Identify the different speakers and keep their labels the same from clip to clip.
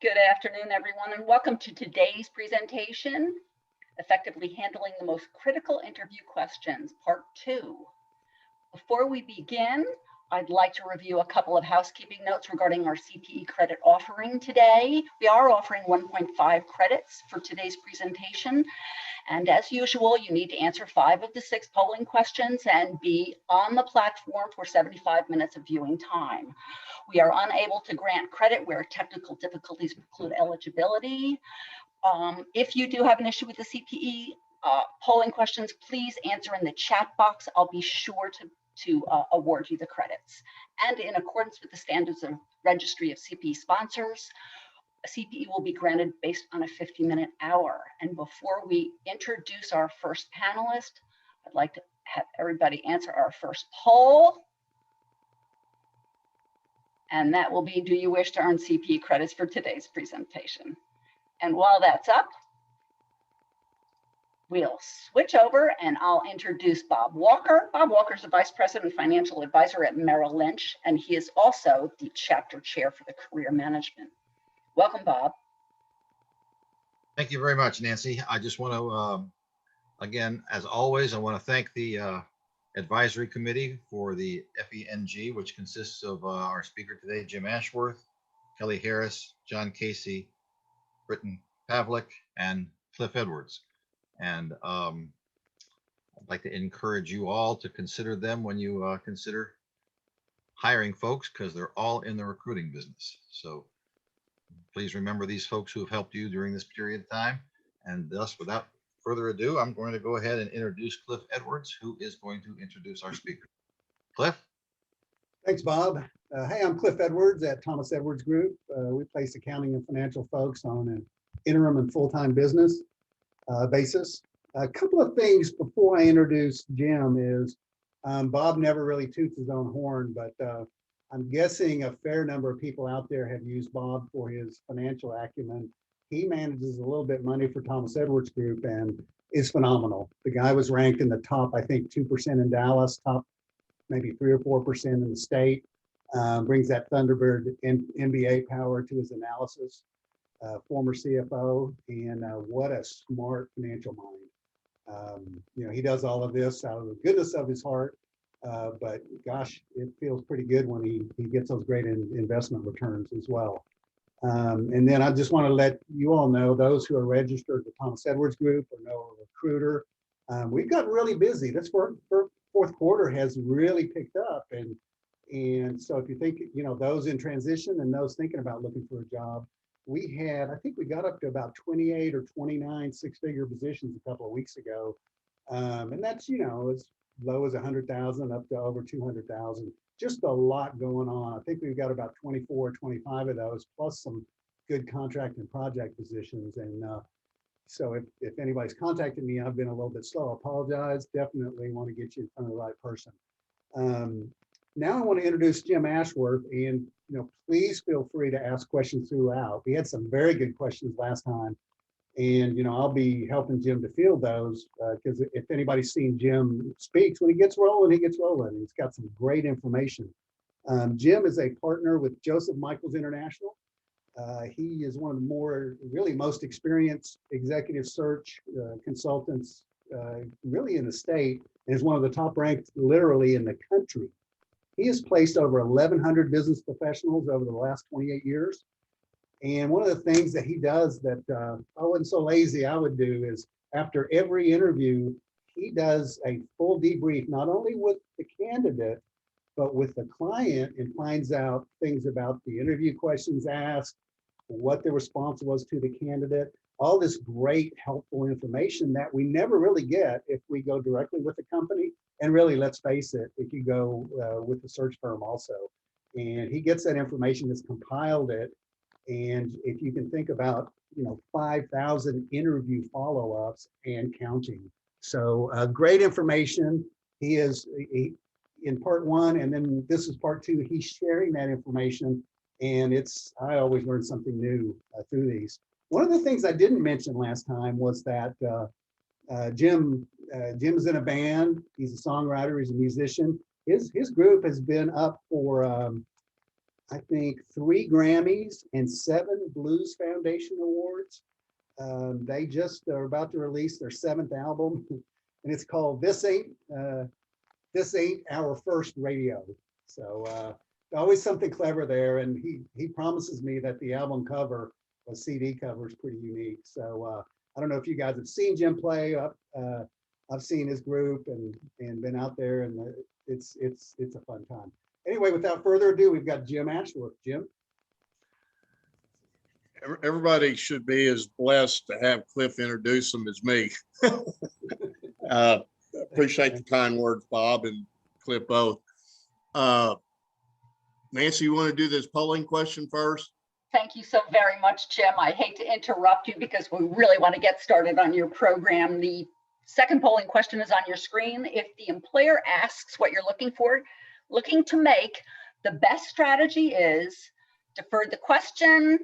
Speaker 1: Good afternoon, everyone, and welcome to today's presentation, Effectively Handling the Most Critical Interview Questions, Part 2. Before we begin, I'd like to review a couple of housekeeping notes regarding our CPE credit offering today. We are offering 1.5 credits for today's presentation. And as usual, you need to answer 5 of the 6 polling questions and be on the platform for 75 minutes of viewing time. We are unable to grant credit where technical difficulties preclude eligibility. If you do have an issue with the CPE polling questions, please answer in the chat box. I'll be sure to award you the credits. And in accordance with the standards of Registry of CPE sponsors, a CPE will be granted based on a 50-minute hour. And before we introduce our first panelist, I'd like to have everybody answer our first poll. And that will be, do you wish to earn CPE credits for today's presentation? And while that's up, we'll switch over and I'll introduce Bob Walker. Bob Walker is the Vice President and Financial Advisor at Merrill Lynch, and he is also the Chapter Chair for the Career Management. Welcome, Bob.
Speaker 2: Thank you very much, Nancy. I just want to, again, as always, I want to thank the Advisory Committee for the FENG, which consists of our speaker today, Jim Ashworth, Kelly Harris, John Casey, Britton Pavlik, and Cliff Edwards. And I'd like to encourage you all to consider them when you consider hiring folks, because they're all in the recruiting business. So please remember these folks who have helped you during this period of time. And thus, without further ado, I'm going to go ahead and introduce Cliff Edwards, who is going to introduce our speaker. Cliff?
Speaker 3: Thanks, Bob. Hey, I'm Cliff Edwards at Thomas Edwards Group. We place accounting and financial folks on an interim and full-time business basis. A couple of things before I introduce Jim is Bob never really toots his own horn, but I'm guessing a fair number of people out there have used Bob for his financial acumen. He manages a little bit of money for Thomas Edwards Group and is phenomenal. The guy was ranked in the top, I think, 2% in Dallas, top maybe 3 or 4% in the state. Brings that Thunderbird MBA power to his analysis. Former CFO, and what a smart financial mind. You know, he does all of this out of the goodness of his heart, but gosh, it feels pretty good when he gets those great investment returns as well. And then I just want to let you all know, those who are registered with Thomas Edwards Group or know a recruiter, we've gotten really busy. This fourth quarter has really picked up, and so if you think, you know, those in transition and those thinking about looking for a job, I think we got up to about 28 or 29 six-figure positions a couple of weeks ago. And that's, you know, as low as 100,000 up to over 200,000. Just a lot going on. I think we've got about 24, 25 of those, plus some good contract and project positions. And so if anybody's contacted me, I've been a little bit slow. I apologize. Definitely want to get you in front of the right person. Now I want to introduce Jim Ashworth, and you know, please feel free to ask questions throughout. We had some very good questions last time, and you know, I'll be helping Jim to field those because if anybody's seen Jim speaks, when he gets rolling, he gets rolling. He's got some great information. Jim is a partner with Joseph Michaels International. He is one of the really most experienced executive search consultants really in the state, and is one of the top ranked literally in the country. He has placed over 1,100 business professionals over the last 28 years. And one of the things that he does that I wasn't so lazy I would do is after every interview, he does a full debrief, not only with the candidate, but with the client, and finds out things about the interview questions asked, what the response was to the candidate, all this great helpful information that we never really get if we go directly with the company. And really, let's face it, if you go with the search firm also. And he gets that information, has compiled it. And if you can think about, you know, 5,000 interview follow-ups and counting. So great information. He is in part 1, and then this is part 2. He's sharing that information, and I always learn something new through these. One of the things I didn't mention last time was that Jim's in a band. He's a songwriter. He's a musician. His group has been up for I think 3 Grammys and 7 Blues Foundation awards. They just are about to release their 7th album, and it's called This Ain't Our First Radio. So always something clever there, and he promises me that the album cover, the CD cover, is pretty unique. So I don't know if you guys have seen Jim play. I've seen his group and been out there, and it's a fun time. Anyway, without further ado, we've got Jim Ashworth. Jim.
Speaker 4: Everybody should be as blessed to have Cliff introduce them as me. Appreciate the kind words, Bob and Cliff both. Nancy, you want to do this polling question first?
Speaker 1: Thank you so very much, Jim. I hate to interrupt you because we really want to get started on your program. The second polling question is on your screen. If the employer asks what you're looking to make, the best strategy is defer the question,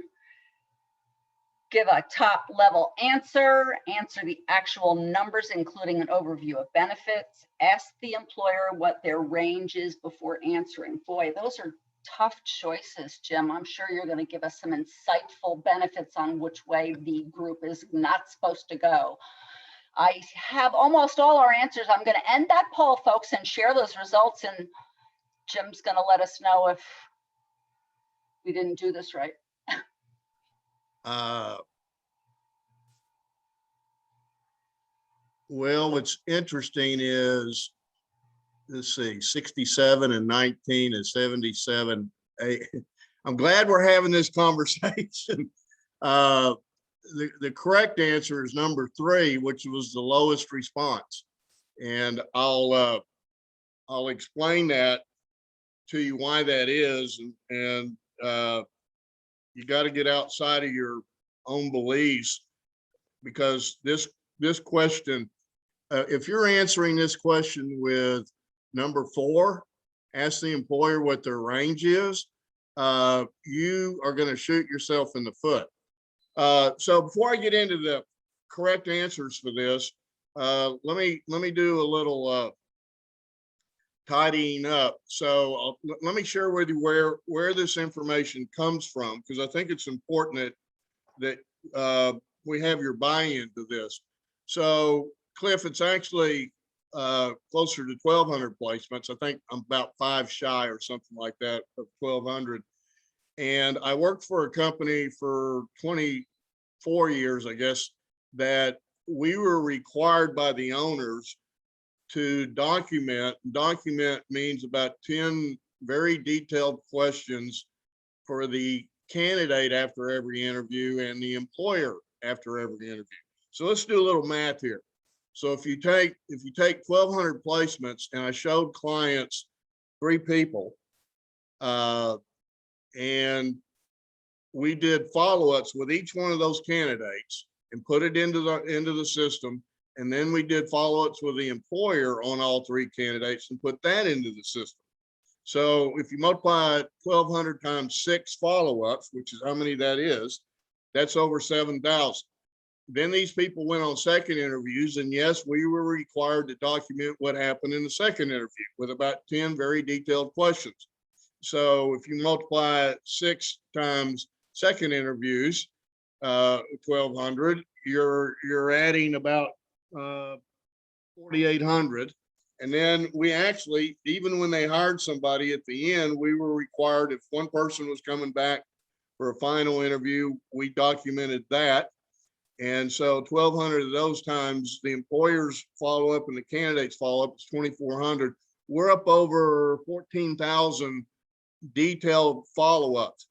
Speaker 1: give a top level answer the actual numbers, including an overview of benefits, ask the employer what their range is before answering. Boy, those are tough choices, Jim. I'm sure you're going to give us some insightful benefits on which way the group is not supposed to go. I have almost all our answers. I'm going to end that poll, folks, and share those results, and Jim's going to let us know if we didn't do this right.
Speaker 4: Well, what's interesting is, let's see, 67 and 19 and 77. I'm glad we're having this conversation. The correct answer is number 3, which was the lowest response. And I'll explain that to you why that is. And you got to get outside of your own beliefs, because this question, if you're answering this question with number 4, ask the employer what their range is, you are going to shoot yourself in the foot. So before I get into the correct answers for this, let me do a little tidying up. So let me share with you where this information comes from, because I think it's important that we have your buy-in to this. So Cliff, it's actually closer to 1,200 placements. I think I'm about 5 shy or something like that of 1,200. And I worked for a company for 24 years, I guess, that we were required by the owners to document. Document means about 10 very detailed questions for the candidate after every interview and the employer after every interview. So let's do a little math here. So if you take 1,200 placements, and I showed clients 3 people, and we did follow-ups with each one of those candidates and put it into the system, and then we did follow-ups with the employer on all 3 candidates and put that into the system. So if you multiply 1,200 times 6 follow-ups, which is how many that is, that's over 7,000. Then these people went on second interviews, and yes, we were required to document what happened in the second interview with about 10 very detailed questions. So if you multiply 6 times second interviews, 1,200, you're adding about 4,800. And then we actually, even when they hired somebody at the end, we were required, if one person was coming back for a final interview, we documented that. And so 1,200 of those times the employers follow up and the candidates follow up is 2,400. We're up over 14,000 detailed follow-ups.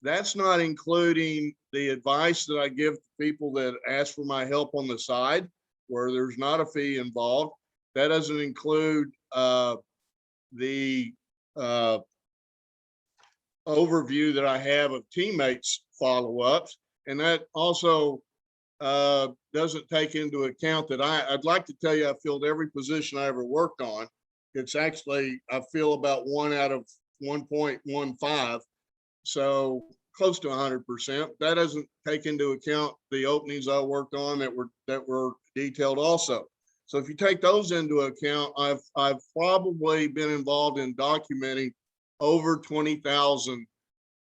Speaker 4: That's not including the advice that I give to people that ask for my help on the side, where there's not a fee involved. That doesn't include the overview that I have of teammates follow-ups. And that also doesn't take into account that I'd like to tell you I filled every position I ever worked on. It's actually, I feel about 1 out of 1.15, so close to 100%. That doesn't take into account the openings I worked on that were detailed also. So if you take those into account, I've probably been involved in documenting over 20,000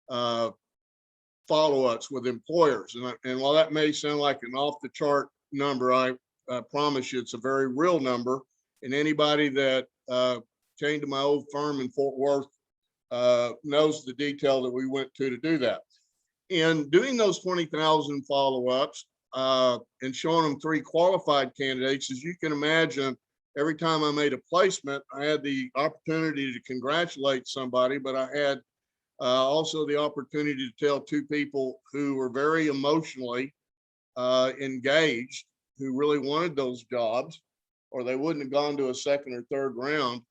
Speaker 4: follow-ups with employers. And while that may sound like an off-the-chart number, I promise you it's a very real number. And anybody that came to my old firm in Fort Worth knows the detail that we went to do that. In doing those 20,000 follow-ups and showing them 3 qualified candidates, as you can imagine, every time I made a placement, I had the opportunity to congratulate somebody, but I had also the opportunity to tell 2 people who were very emotionally engaged, who really wanted those jobs, or they wouldn't have gone to a 2nd or 3rd round.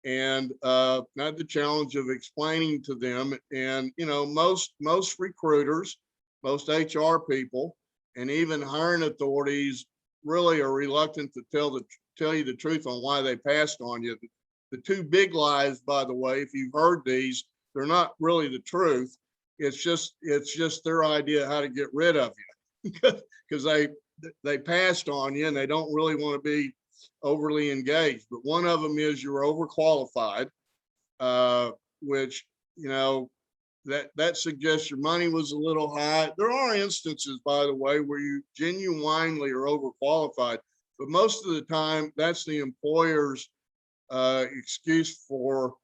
Speaker 4: And had the challenge of explaining to them. And you know, most recruiters, most HR people, and even hiring authorities really are reluctant to tell you the truth on why they passed on you. The 2 big lies, by the way, if you've heard these, they're not really the truth. It's just their idea how to get rid of you because they passed on you and they don't really want to be overly engaged. But one of them is you're overqualified, which, you know, that suggests your money was a little high. There are instances, by the way, where you genuinely are overqualified, but most of the time that's the employer's excuse for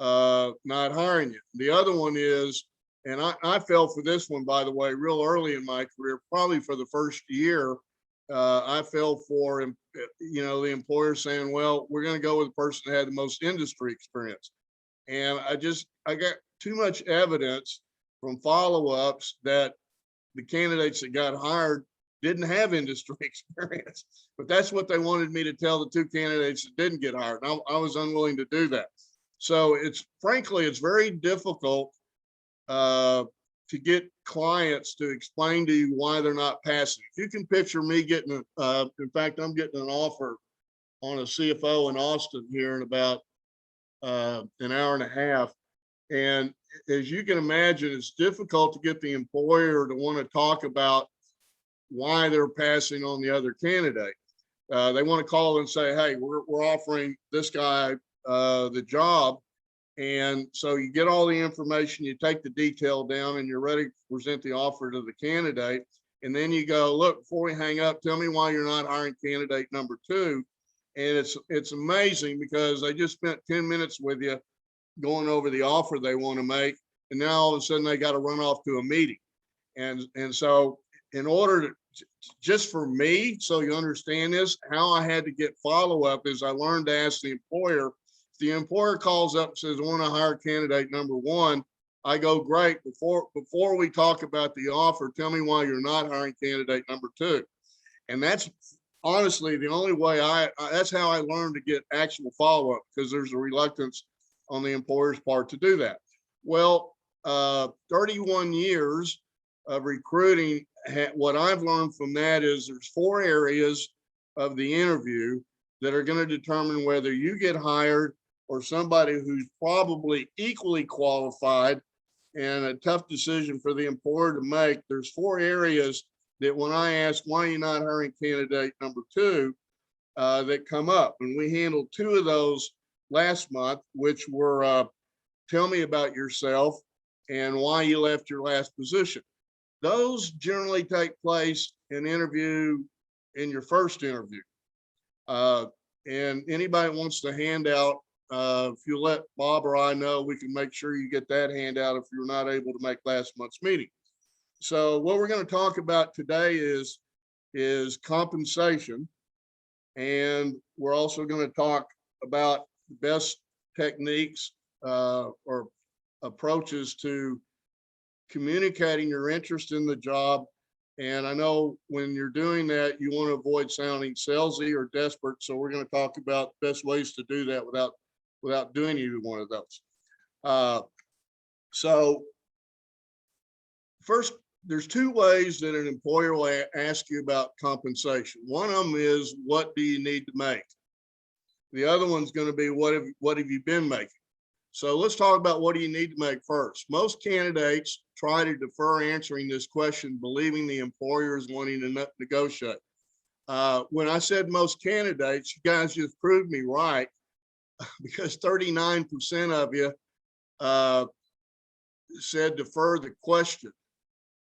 Speaker 4: not hiring you. The other one is, and I fell for this one, by the way, real early in my career, probably for the first year, I fell for, you know, the employer saying, well, we're going to go with the person that had the most industry experience. And I got too much evidence from follow-ups that the candidates that got hired didn't have industry experience, but that's what they wanted me to tell the 2 candidates that didn't get hired. And I was unwilling to do that. So frankly, it's very difficult to get clients to explain to you why they're not passing. If you can picture me getting, in fact, I'm getting an offer on a CFO in Austin here in about an hour and a half. And as you can imagine, it's difficult to get the employer to want to talk about why they're passing on the other candidate. They want to call and say, hey, we're offering this guy the job. And so you get all the information, you take the detail down, and you're ready to present the offer to the candidate. And then you go, look, before we hang up, tell me why you're not hiring candidate number 2. And it's amazing because they just spent 10 minutes with you going over the offer they want to make. And now all of a sudden they got to run off to a meeting. And so in order to, just for me, so you understand this, how I had to get follow-up is I learned to ask the employer. The employer calls up and says, I want to hire candidate number 1. I go, great. Before we talk about the offer, tell me why you're not hiring candidate number 2. And that's honestly the only way that's how I learned to get actual follow-up, because there's a reluctance on the employer's part to do that. Well, 31 years of recruiting, what I've learned from that is there's 4 areas of the interview that are going to determine whether you get hired or somebody who's probably equally qualified, and a tough decision for the employer to make. There's 4 areas that when I ask, why are you not hiring candidate number 2, that come up. And we handled 2 of those last month, which were, tell me about yourself and why you left your last position. Those generally take place in your first interview. And anybody wants to hand out, if you let Bob or I know, we can make sure you get that handout if you're not able to make last month's meeting. So what we're going to talk about today is compensation. And we're also going to talk about the best techniques or approaches to communicating your interest in the job. And I know when you're doing that, you want to avoid sounding salesy or desperate. So we're going to talk about the best ways to do that without doing either one of those. So first, there's 2 ways that an employer will ask you about compensation. One of them is, what do you need to make? The other one's going to be, what have you been making? So let's talk about what do you need to make first. Most candidates try to defer answering this question, believing the employer is wanting to negotiate. When I said most candidates, you guys just proved me right, because 39% of you said defer the question.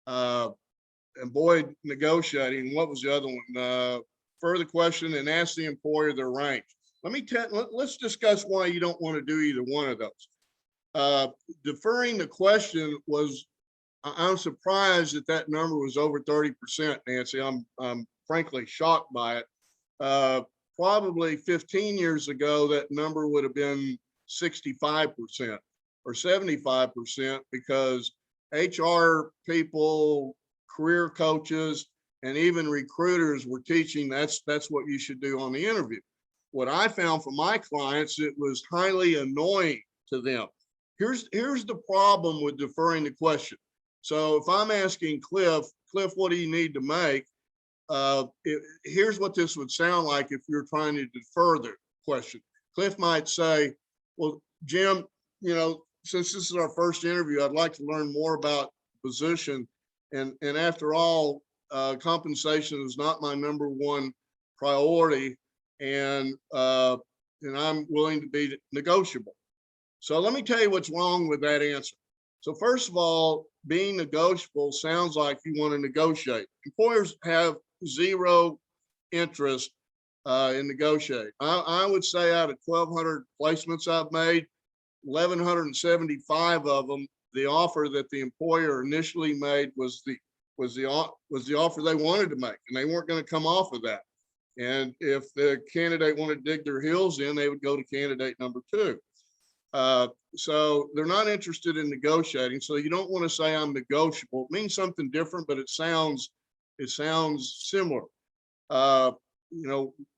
Speaker 4: Avoid negotiating. What was the other one? Defer the question and ask the employer their range. Let's discuss why you don't want to do either one of those. Deferring the question was, I'm surprised that number was over 30%, Nancy. I'm frankly shocked by it. Probably 15 years ago, that number would have been 65% or 75%, because HR people, career coaches, and even recruiters were teaching that's what you should do on the interview. What I found for my clients, it was highly annoying to them. Here's the problem with deferring the question. So if I'm asking Cliff, what do you need to make? Here's what this would sound like if you're trying to defer the question. Cliff might say, well, Jim, since this is our first interview, I'd like to learn more about the position. And after all, compensation is not my number one priority, and I'm willing to be negotiable. So let me tell you what's wrong with that answer. So first of all, being negotiable sounds like you want to negotiate. Employers have zero interest in negotiating. I would say out of 1,200 placements I've made, 1,175 of them, the offer that the employer initially made was the offer they wanted to make, and they weren't going to come off of that. And if the candidate wanted to dig their heels in, they would go to candidate number 2. So they're not interested in negotiating. So you don't want to say I'm negotiable. It means something different, but it sounds similar. Why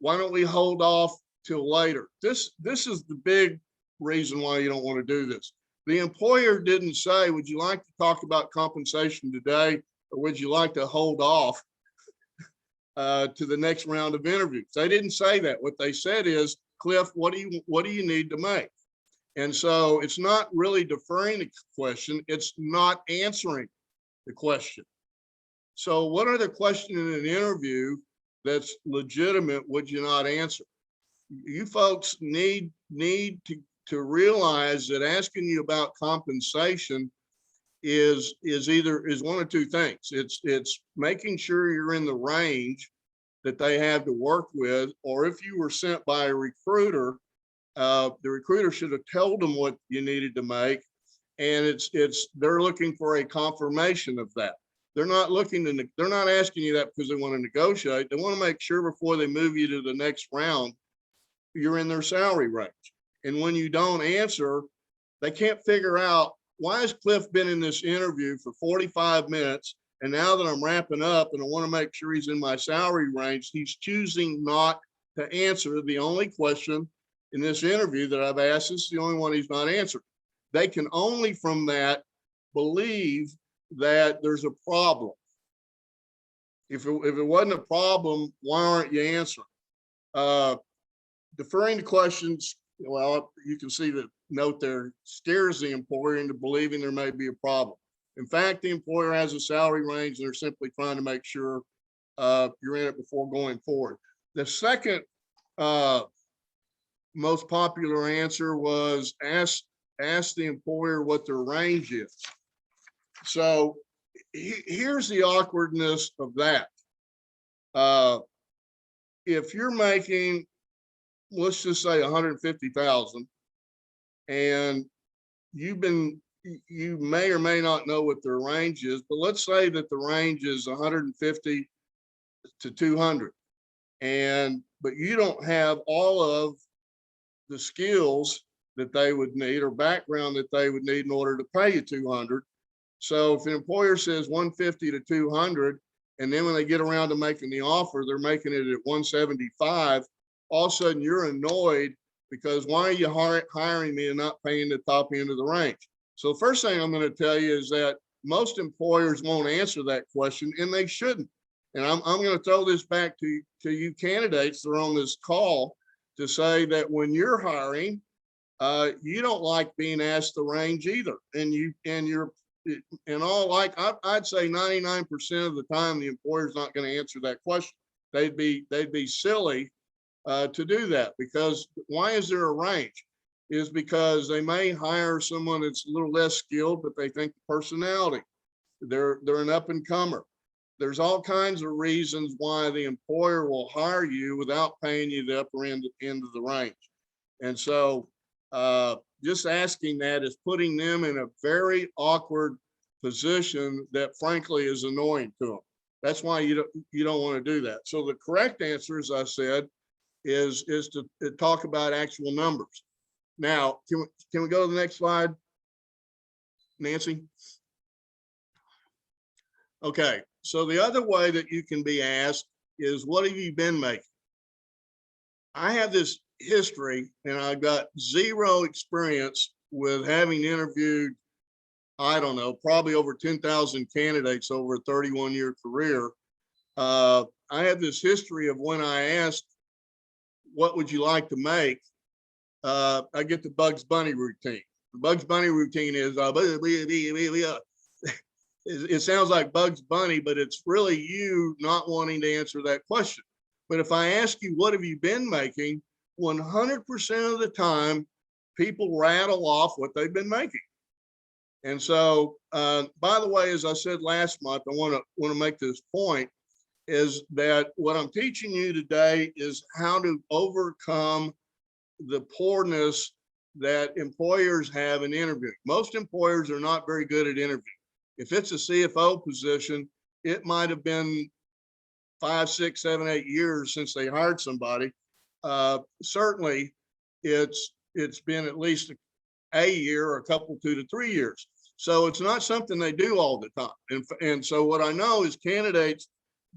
Speaker 4: don't we hold off till later? This is the big reason why you don't want to do this. The employer didn't say, would you like to talk about compensation today, or would you like to hold off to the next round of interviews? They didn't say that. What they said is, Cliff, what do you need to make? And so it's not really deferring the question, it's not answering the question. So what other question in an interview that's legitimate would you not answer? You folks need to realize that asking you about compensation is one of two things. It's making sure you're in the range that they have to work with, or if you were sent by a recruiter, the recruiter should have told them what you needed to make, and they're looking for a confirmation of that. They're not asking you that because they want to negotiate. They want to make sure before they move you to the next round, you're in their salary range. And when you don't answer, they can't figure out, why has Cliff been in this interview for 45 minutes? And now that I'm wrapping up and I want to make sure he's in my salary range, he's choosing not to answer the only question in this interview that I've asked. This is the only one he's not answered. They can only from that believe that there's a problem. If it wasn't a problem, why aren't you answering? Deferring the questions, well, you can see the note there, scares the employer into believing there may be a problem. In fact, the employer has a salary range and they're simply trying to make sure you're in it before going forward. The second most popular answer was ask the employer what their range is. So here's the awkwardness of that. If you're making, let's just say 150,000, and you may or may not know what their range is, but let's say that the range is 150 to 200, but you don't have all of the skills that they would need or background that they would need in order to pay you 200. So if the employer says 150 to 200, and then when they get around to making the offer, they're making it at 175, all of a sudden you're annoyed because why are you hiring me and not paying the top end of the range? So the first thing I'm going to tell you is that most employers won't answer that question, and they shouldn't. And I'm going to throw this back to you candidates that are on this call to say that when you're hiring, you don't like being asked the range either. And I'd say 99% of the time, the employer's not going to answer that question. They'd be silly to do that, because why is there a range? is because they may hire someone that's a little less skilled, but they think the personality, they're an up and comer. There's all kinds of reasons why the employer will hire you without paying you the upper end of the range. And so just asking that is putting them in a very awkward position that frankly is annoying to them. That's why you don't want to do that. So the correct answer, as I said, is to talk about actual numbers. Now, can we go to the next slide, Nancy? Okay, so the other way that you can be asked is, what have you been making? I have this history and I've got zero experience with having interviewed, I don't know, probably over 10,000 candidates over a 31-year career. I have this history of when I asked, what would you like to make? I get the Bugs Bunny routine. The Bugs Bunny routine is, it sounds like Bugs Bunny, but it's really you not wanting to answer that question. But if I ask you, what have you been making? 100% of the time, people rattle off what they've been making. And so, by the way, as I said last month, I want to make this point, is that what I'm teaching you today is how to overcome the poorness that employers have in interviewing. Most employers are not very good at interviewing. If it's a CFO position, it might have been 5, 6, 7, 8 years since they hired somebody. Certainly, it's been at least a year or a couple, 2 to 3 years. So it's not something they do all the time. And so what I know is candidates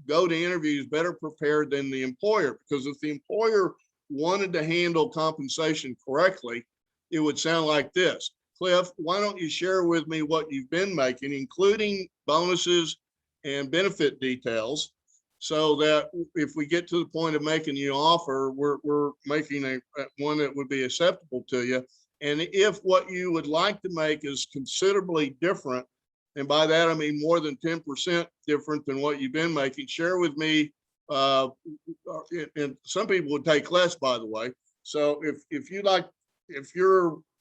Speaker 4: go to interviews better prepared than the employer, because if the employer wanted to handle compensation correctly, it would sound like this. Cliff, why don't you share with me what you've been making, including bonuses and benefit details, so that if we get to the point of making you an offer, we're making one that would be acceptable to you. And if what you would like to make is considerably different, and by that I mean more than 10% different than what you've been making, share with me. And some people would take less, by the way. So if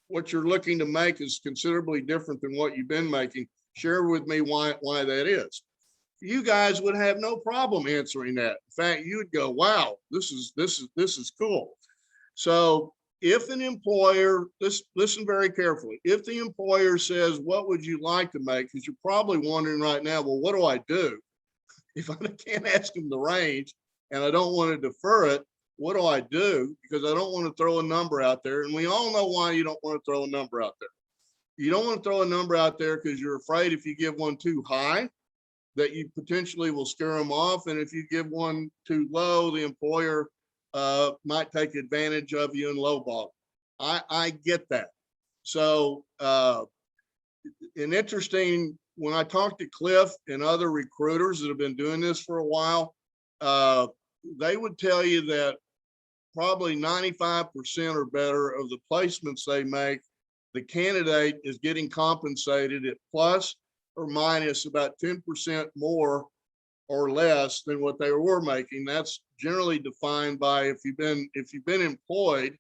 Speaker 4: what you're looking to make is considerably different than what you've been making, share with me why that is. You guys would have no problem answering that. In fact, you would go, wow, this is cool. So if an employer, listen very carefully, if the employer says, what would you like to make? Because you're probably wondering right now, well, what do I do? If I can't ask them the range and I don't want to defer it, what do I do? Because I don't want to throw a number out there. And we all know why you don't want to throw a number out there. You don't want to throw a number out there because you're afraid if you give one too high, that you potentially will scare them off. And if you give one too low, the employer might take advantage of you and lowball. I get that. So, an interesting, when I talk to Cliff and other recruiters that have been doing this for a while, they would tell you that probably 95% or better of the placements they make, the candidate is getting compensated at plus or minus about 10% more or less than what they were making. That's generally defined by if you've been employed,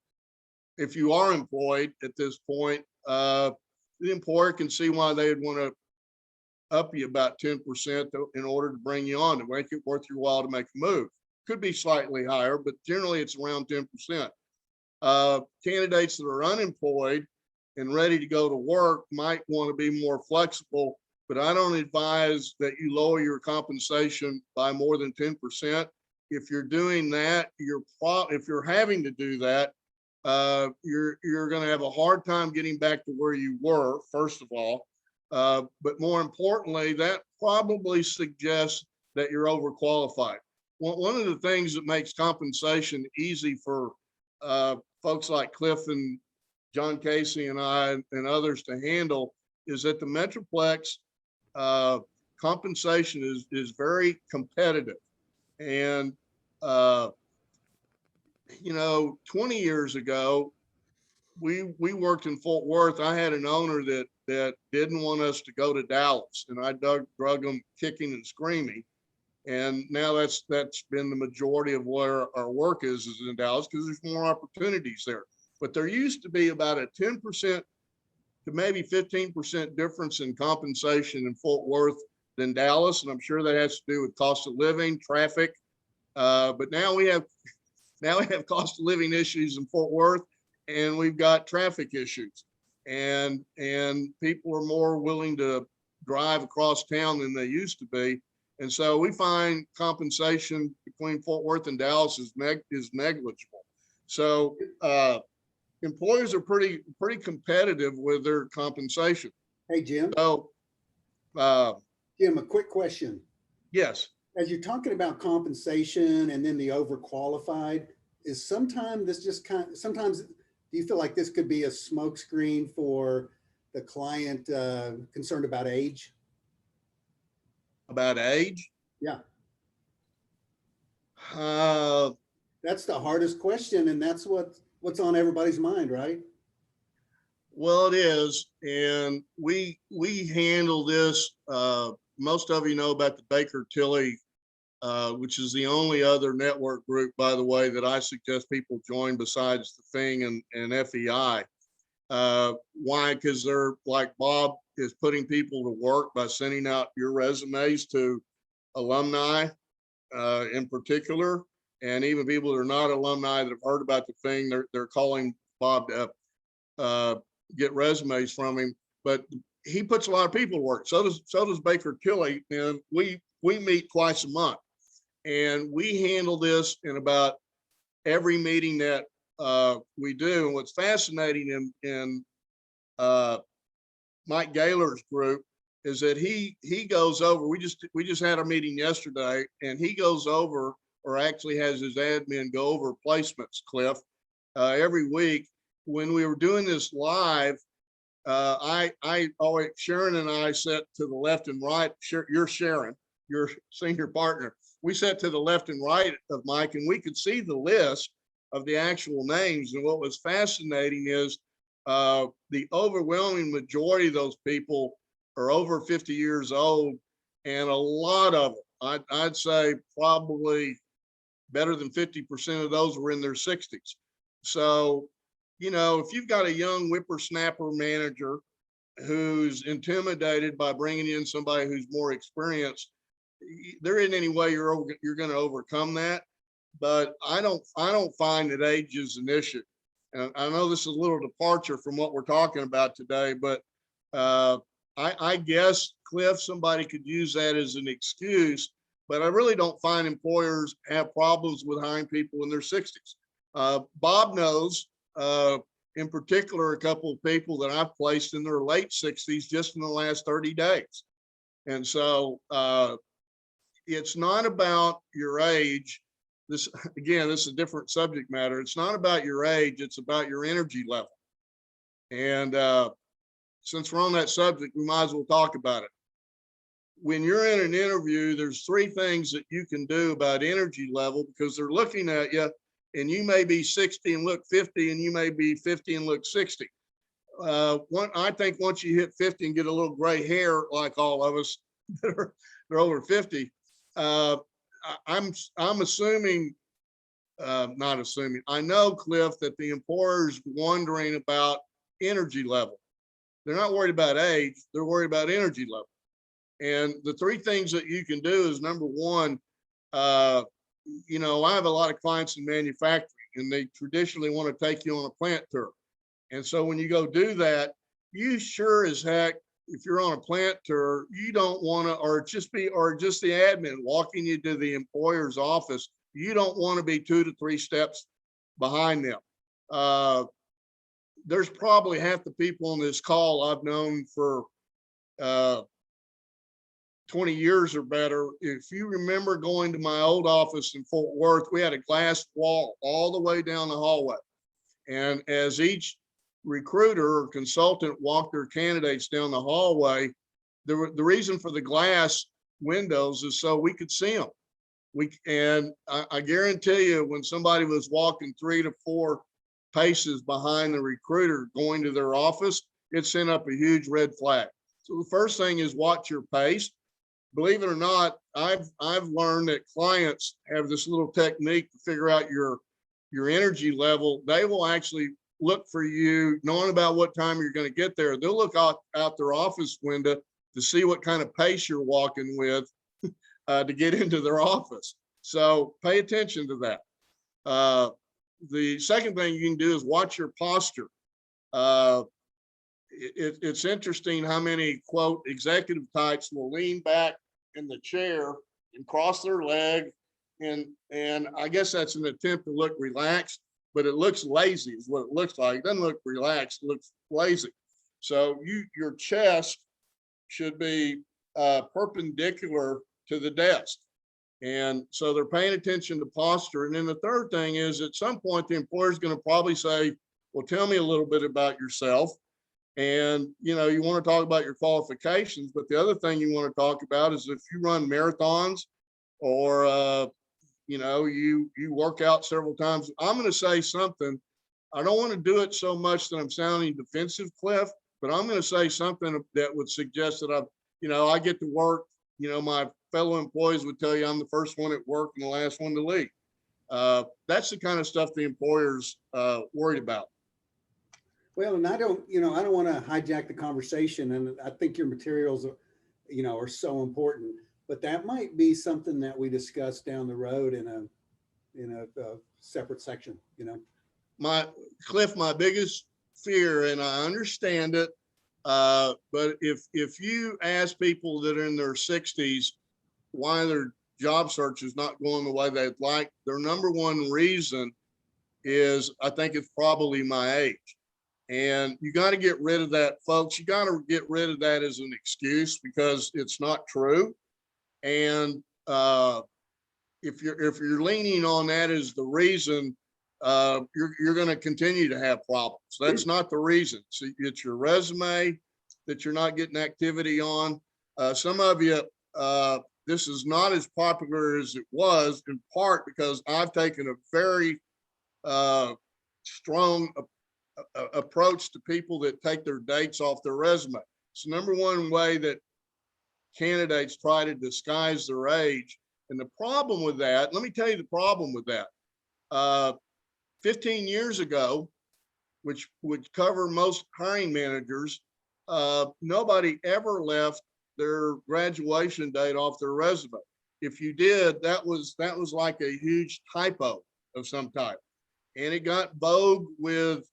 Speaker 4: if you are employed at this point, the employer can see why they'd want to up you about 10% in order to bring you on, to make it worth your while to make a move. Could be slightly higher, but generally it's around 10%. Candidates that are unemployed and ready to go to work might want to be more flexible, but I don't advise that you lower your compensation by more than 10%. If you're doing that, if you're having to do that, you're going to have a hard time getting back to where you were, first of all. But more importantly, that probably suggests that you're overqualified. One of the things that makes compensation easy for folks like Cliff and John Casey and I and others to handle is that the Metroplex compensation is very competitive. And, 20 years ago, we worked in Fort Worth. I had an owner that didn't want us to go to Dallas, and I drug them kicking and screaming. And now that's been the majority of where our work is in Dallas, because there's more opportunities there. but there used to be about a 10% to maybe 15% difference in compensation in Fort Worth than Dallas. And I'm sure that has to do with cost of living, traffic. But now we have cost of living issues in Fort Worth, and we've got traffic issues, and people are more willing to drive across town than they used to be. And so we find compensation between Fort Worth and Dallas is negligible. So employers are pretty competitive with their compensation.
Speaker 3: Hey, Jim.
Speaker 4: So
Speaker 3: Jim, a quick question.
Speaker 4: yes.
Speaker 3: As you're talking about compensation and then the overqualified, is sometimes do you feel like this could be a smokescreen for the client concerned about age?
Speaker 4: About age?
Speaker 3: Yeah.
Speaker 4: That's
Speaker 3: the hardest question, and that's what's on everybody's mind, right?
Speaker 4: Well, it is. And we handle this. Most of you know about the Baker Tilly, which is the only other network group, by the way, that I suggest people join besides the Thing and FEI. Why? Because they're, like Bob is putting people to work by sending out your resumes to alumni in particular, and even people that are not alumni that have heard about the Thing, they're calling Bob to get resumes from him. But he puts a lot of people to work. So does Baker Tilly, and we meet twice a month. And we handle this in about every meeting that we do. And what's fascinating in Mike Gaylor's group is that he goes over. We just had our meeting yesterday, and he goes over, or actually has his admin go over placements, Cliff, every week. When we were doing this live, I always, Sharon and I sat to the left and right. You're Sharon, your senior partner. We sat to the left and right of Mike, and we could see the list of the actual names. And what was fascinating is the overwhelming majority of those people are over 50 years old, and a lot of them, I'd say probably better than 50% of those were in their 60s. So, you know, if you've got a young whippersnapper manager who's intimidated by bringing in somebody who's more experienced, there isn't any way you're going to overcome that. But I don't find that age is an issue. And I know this is a little departure from what we're talking about today, but I guess, Cliff, somebody could use that as an excuse, but I really don't find employers have problems with hiring people in their 60s. Bob knows, in particular, a couple of people that I've placed in their late 60s just in the last 30 days. And so it's not about your age. This, again, this is a different subject matter. It's not about your age, it's about your energy level. And since we're on that subject, we might as well talk about it. When you're in an interview, there's three things that you can do about energy level, because they're looking at you, and you may be 60 and look 50, and you may be 50 and look 60. I think once you hit 50 and get a little gray hair, like all of us that are over 50, I'm assuming, not assuming, I know, Cliff, that the employer's wondering about energy level. They're not worried about age, they're worried about energy level. And the three things that you can do is, number one, you know, I have a lot of clients in manufacturing, and they traditionally want to take you on a plant tour. And so when you go do that, you sure as heck, if you're on a plant tour, you don't want to, or just the admin walking you to the employer's office, you don't want to be 2 to 3 steps behind them. There's probably half the people on this call I've known for 20 years or better. If you remember going to my old office in Fort Worth, we had a glass wall all the way down the hallway. And as each recruiter or consultant walked their candidates down the hallway, the reason for the glass windows is so we could see them. And I guarantee you, when somebody was walking 3 to 4 paces behind the recruiter going to their office, it sent up a huge red flag. So the first thing is watch your pace. Believe it or not, I've learned that clients have this little technique to figure out your energy level. They will actually look for you, knowing about what time you're going to get there. They'll look out their office window to see what kind of pace you're walking with to get into their office. So pay attention to that. The second thing you can do is watch your posture. It's interesting how many, quote, executive types will lean back in the chair and cross their leg. And I guess that's an attempt to look relaxed, but it looks lazy is what it looks like. It doesn't look relaxed, it looks lazy. So your chest should be perpendicular to the desk. And so they're paying attention to posture. And then the third thing is, at some point, the employer is going to probably say, well, tell me a little bit about yourself. And, you know, you want to talk about your qualifications, but the other thing you want to talk about is if you run marathons or, you know, you work out several times. I'm going to say something. I don't want to do it so much that I'm sounding defensive, Cliff, but I'm going to say something that would suggest that I get to work. You know, my fellow employees would tell you I'm the first one at work and the last one to leave. That's the kind of stuff the employer's worried about.
Speaker 3: Well, and I don't want to hijack the conversation, and I think your materials are so important, but that might be something that we discuss down the road in a separate section,
Speaker 4: My biggest fear, and I understand it, but if you ask people that are in their 60s why their job search is not going the way they'd like, their number one reason is, I think it's probably my age. And you got to get rid of that, folks. You got to get rid of that as an excuse, because it's not true. And if you're leaning on that as the reason, you're going to continue to have problems. That's not the reason. So it's your resume that you're not getting activity on. Some of you, this is not as popular as it was, in part because I've taken a very strong approach to people that take their dates off their resume. It's the number one way that candidates try to disguise their age. And the problem with that, let me tell you the problem with that. 15 years ago, which would cover most hiring managers, nobody ever left their graduation date off their resume. If you did, that was like a huge typo of some type. And it got vogue with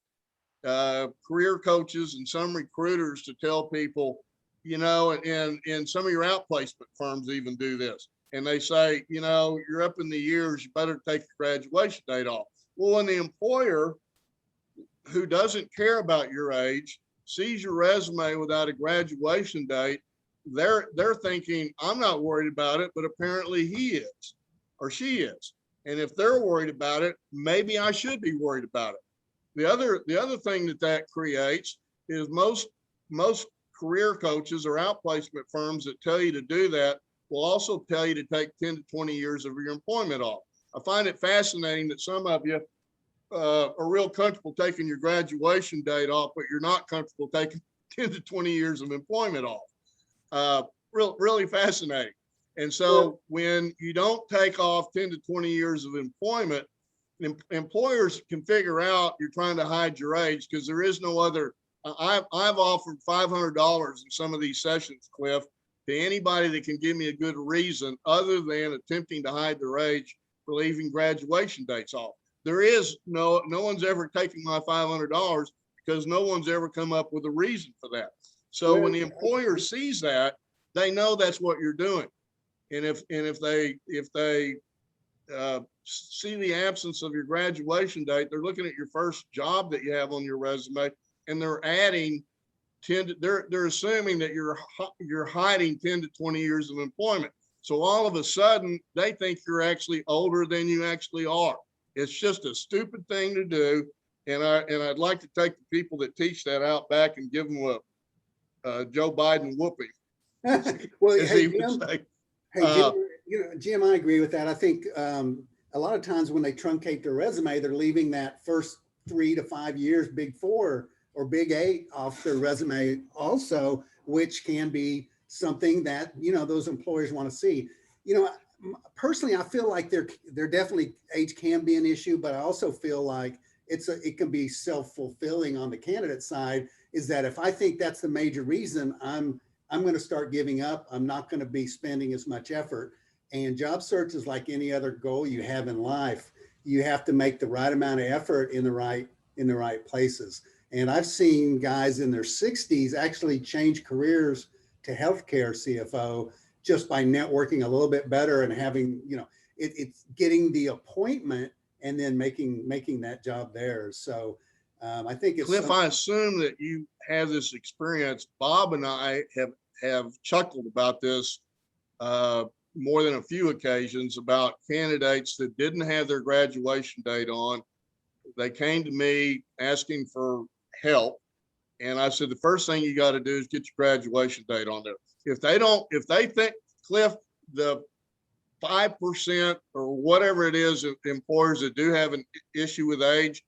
Speaker 4: career coaches and some recruiters to tell people, and some of your outplacement firms even do this. And they say, you're up in the years, you better take your graduation date off. Well, when the employer who doesn't care about your age sees your resume without a graduation date, they're thinking, I'm not worried about it, but apparently he is or she is. And if they're worried about it, maybe I should be worried about it. The other thing that creates is most career coaches or outplacement firms that tell you to do that will also tell you to take 10 to 20 years of your employment off. I find it fascinating that some of you are real comfortable taking your graduation date off, but you're not comfortable taking 10 to 20 years of employment off. Really fascinating. And so when you don't take off 10 to 20 years of employment, employers can figure out you're trying to hide your age, because there is no other. I've offered $500 in some of these sessions, Cliff, to anybody that can give me a good reason other than attempting to hide their age for leaving graduation dates off. There is no one's ever taken my $500 because no one's ever come up with a reason for that. So when the employer sees that, they know that's what you're doing. And if they see the absence of your graduation date, they're looking at your first job that you have on your resume, and they're adding they're assuming that you're hiding 10 to 20 years of employment. So all of a sudden they think you're actually older than you actually are. It's just a stupid thing to do. And I'd like to take the people that teach that out back and give them a Joe Biden whooping.
Speaker 3: Well, hey, Jim, I agree with that. I think a lot of times when they truncate their resume, they're leaving that first 3 to 5 years, big 4 or big 8 off their resume also, which can be something that, those employers want to see. Personally, I feel like they're definitely age can be an issue, but I also feel like it can be self-fulfilling on the candidate side, is that if I think that's the major reason, I'm going to start giving up. I'm not going to be spending as much effort. And job search is like any other goal you have in life. You have to make the right amount of effort in the right places. And I've seen guys in their 60s actually change careers to healthcare CFO just by networking a little bit better and having, it's getting the appointment and then making that job theirs. So I think it's
Speaker 4: Cliff, I assume that you have this experience. Bob and I have chuckled about this more than a few occasions about candidates that didn't have their graduation date on. They came to me asking for help. And I said, the first thing you got to do is get your graduation date on there. If they think, Cliff, the 5% or whatever it is of employers that do have an issue with age,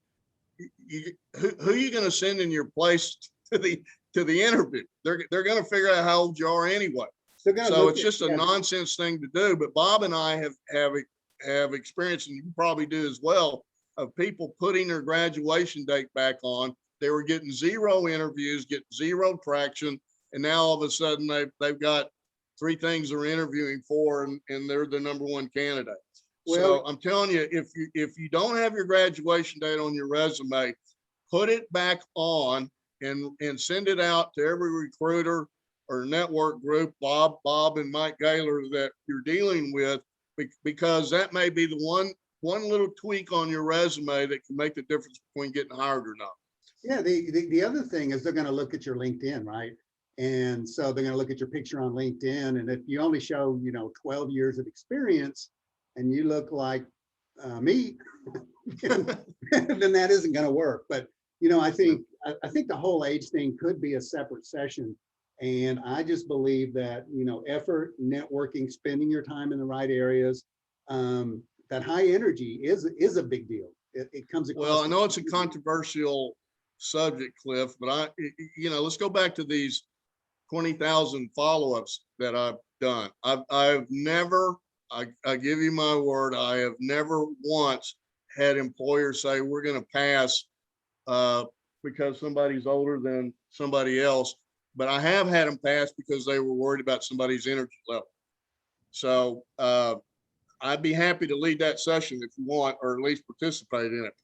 Speaker 4: who are you going to send in your place to the interview? They're going to figure out how old you are anyway. So it's just a nonsense thing to do. But Bob and I have experience, and you probably do as well, of people putting their graduation date back on. They were getting 0 interviews, getting 0 traction, and now all of a sudden they've got 3 things they're interviewing for, and they're the #1 candidate. Well, so I'm telling you, if you don't have your graduation date on your resume, put it back on and send it out to every recruiter or network group, Bob and Mike Gaylor, that you're dealing with, because that may be the one little tweak on your resume that can make the difference between getting hired or not.
Speaker 3: Yeah, the other thing is they're going to look at your LinkedIn, right? And so they're going to look at your picture on LinkedIn. And if you only show, 12 years of experience and you look like me, then that isn't going to work. But, I think the whole age thing could be a separate session. And I just believe that, effort, networking, spending your time in the right areas, that high energy is a big deal. It comes across.
Speaker 4: Well, I know it's a controversial subject, Cliff, but let's go back to these 20,000 follow-ups that I've done. I've never, I give you my word, I have never once had employers say we're going to pass because somebody's older than somebody else, but I have had them pass because they were worried about somebody's energy level. So I'd be happy to lead that session if you want, or at least participate in it.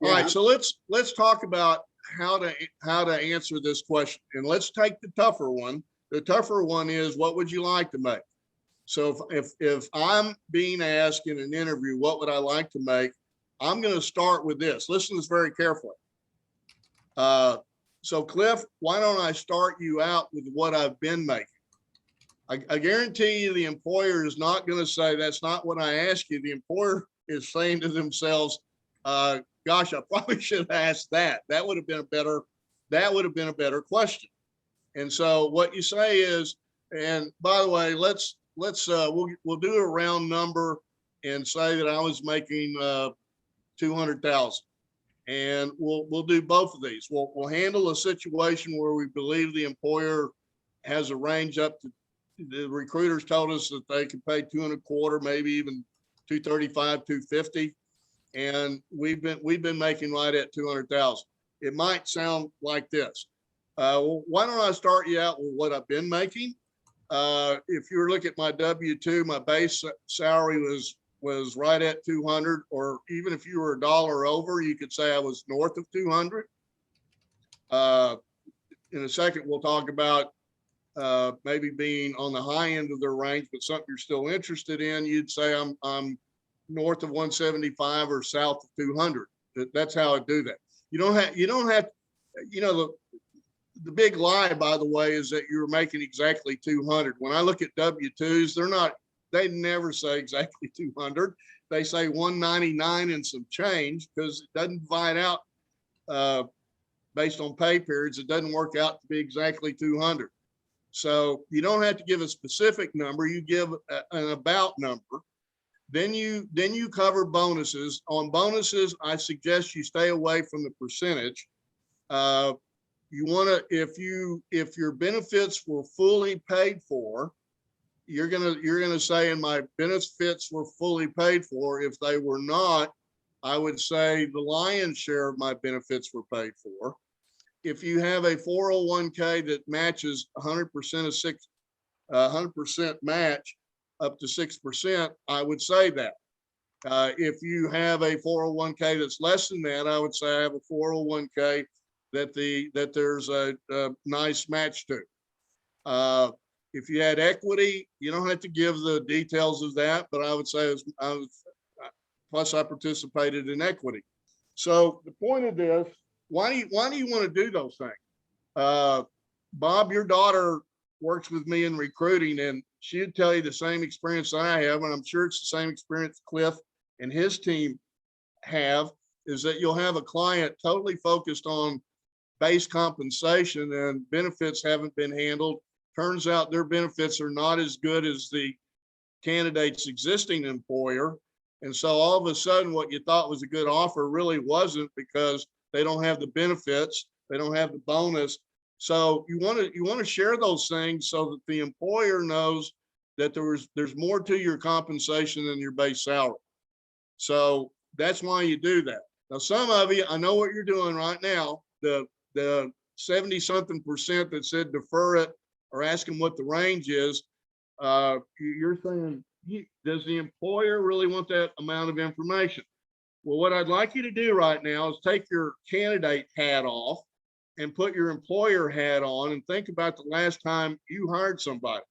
Speaker 4: All right, so let's talk about how to answer this question, and let's take the tougher one. The tougher one is, what would you like to make? So if I'm being asked in an interview, what would I like to make? I'm going to start with this. Listen to this very carefully. So Cliff, why don't I start you out with what I've been making? I guarantee you the employer is not going to say, that's not what I asked you. The employer is saying to themselves, gosh, I probably should have asked that. That would have been a better question. And so what you say is, and by the way, we'll do a round number and say that I was making 200,000, and we'll do both of these. We'll handle a situation where we believe the employer has a range up to, the recruiters told us that they could pay 2.25, maybe even 235, 250. And we've been making right at 200,000. It might sound like this. Well, why don't I start you out with what I've been making? If you were looking at my W-2, my base salary was right at 200, or even if you were $1 over, you could say I was north of 200. In a second, we'll talk about maybe being on the high end of their range, but something you're still interested in. You'd say I'm north of 175 or south of 200. That's how I do that. You don't have, the big lie, by the way, is that you're making exactly 200. When I look at W-2s, they never say exactly 200. They say 199 and some change, because it doesn't divide out based on pay periods. It doesn't work out to be exactly 200. So you don't have to give a specific number. You give an about number. Then you cover bonuses. On bonuses, I suggest you stay away from the percentage. You want to, if your benefits were fully paid for, you're gonna say, and my benefits were fully paid for. If they were not, I would say the lion's share of my benefits were paid for. If you have a 401k that matches 100% of 100% match up to 6%, I would say that. If you have a 401k that's less than that, I would say I have a 401k that there's a nice match to. If you had equity, you don't have to give the details of that, but I would say plus I participated in equity. So the point of this, why do you want to do those things? Bob, your daughter works with me in recruiting, and she'd tell you the same experience I have, and I'm sure it's the same experience Cliff and his team have, is that you'll have a client totally focused on base compensation and benefits haven't been handled. Turns out their benefits are not as good as the candidate's existing employer. And so all of a sudden what you thought was a good offer really wasn't, because they don't have the benefits, they don't have the bonus. So you want to share those things so that the employer knows that there's more to your compensation than your base salary. So that's why you do that. Now, some of you, I know what you're doing right now. The 70-something% that said defer it or ask them what the range is. You're saying, does the employer really want that amount of information? Well, what I'd like you to do right now is take your candidate hat off and put your employer hat on and think about the last time you hired somebody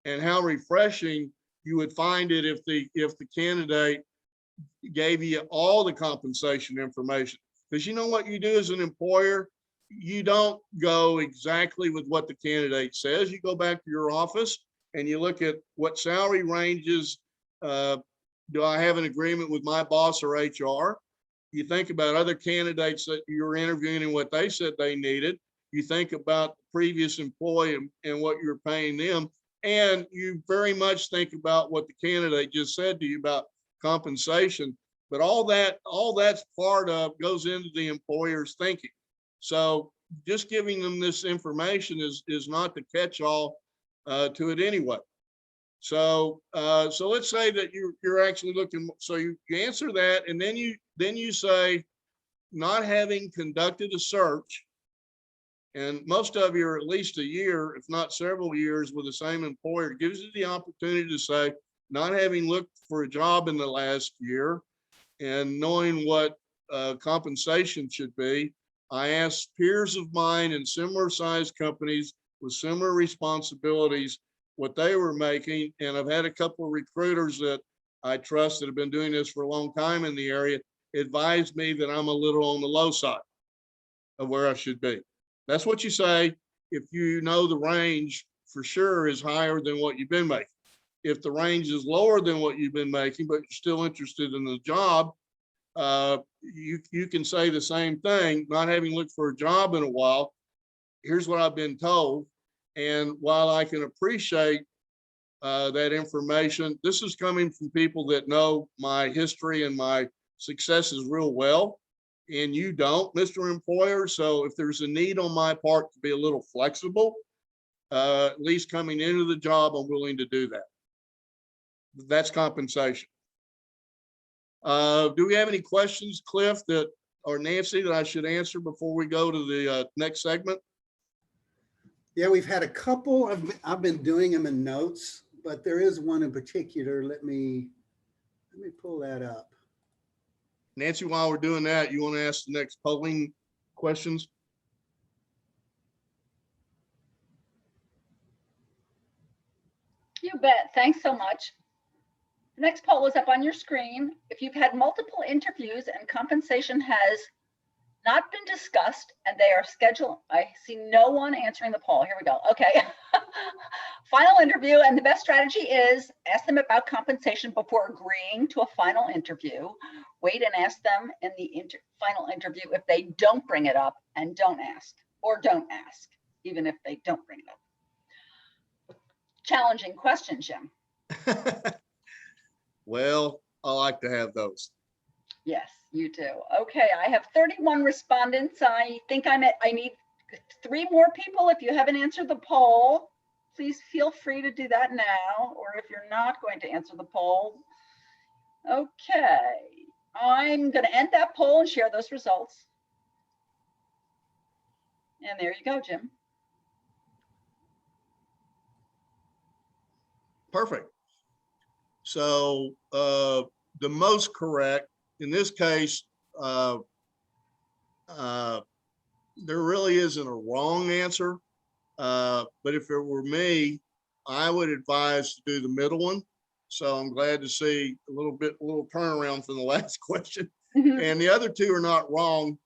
Speaker 4: and how refreshing you would find it if the candidate gave you all the compensation information. Because you know what you do as an employer? You don't go exactly with what the candidate says. You go back to your office and you look at what salary ranges do I have an agreement with my boss or HR. You think about other candidates that you're interviewing and what they said they needed. You think about the previous employee and what you're paying them. And you very much think about what the candidate just said to you about compensation. But all that's part of goes into the employer's thinking. So just giving them this information is not the catch-all to it anyway. So let's say that you're actually looking. So you answer that, and then you say, not having conducted a search, and most of you are at least a year, if not several years, with the same employer, it gives you the opportunity to say, not having looked for a job in the last year and knowing what compensation should be, I asked peers of mine in similar sized companies with similar responsibilities what they were making. And I've had a couple of recruiters that I trust that have been doing this for a long time in the area advise me that I'm a little on the low side of where I should be. That's what you say if you know the range for sure is higher than what you've been making. If the range is lower than what you've been making, but you're still interested in the job, you can say the same thing, not having looked for a job in a while. Here's what I've been told. And while I can appreciate that information, this is coming from people that know my history and my successes real well, and you don't, Mr. Employer. So if there's a need on my part to be a little flexible, at least coming into the job, I'm willing to do that. That's compensation. Do we have any questions, Cliff, or Nancy, that I should answer before we go to the next segment?
Speaker 3: Yeah, we've had a couple. I've been doing them in notes, but there is one in particular. Let me pull that up.
Speaker 4: Nancy, while we're doing that, you want to ask the next polling questions?
Speaker 1: You bet. Thanks so much. The next poll is up on your screen. If you've had multiple interviews and compensation has not been discussed and they are scheduled, I see no one answering the poll. Here we go. Okay. Final interview, and the best strategy is ask them about compensation before agreeing to a final interview. Wait and ask them in the final interview if they don't bring it up, and don't ask, or don't ask, even if they don't bring it up. Challenging question, Jim.
Speaker 4: Well, I like to have those.
Speaker 1: Yes, you do. Okay, I have 31 respondents. I think I need 3 more people. If you haven't answered the poll, please feel free to do that now, or if you're not going to answer the poll. Okay, I'm going to end that poll and share those results. And there you go, Jim.
Speaker 4: Perfect. So the most correct, in this case, there really isn't a wrong answer. But if it were me, I would advise to do the middle one. So I'm glad to see a little turnaround from the last question. And the other two are not wrong.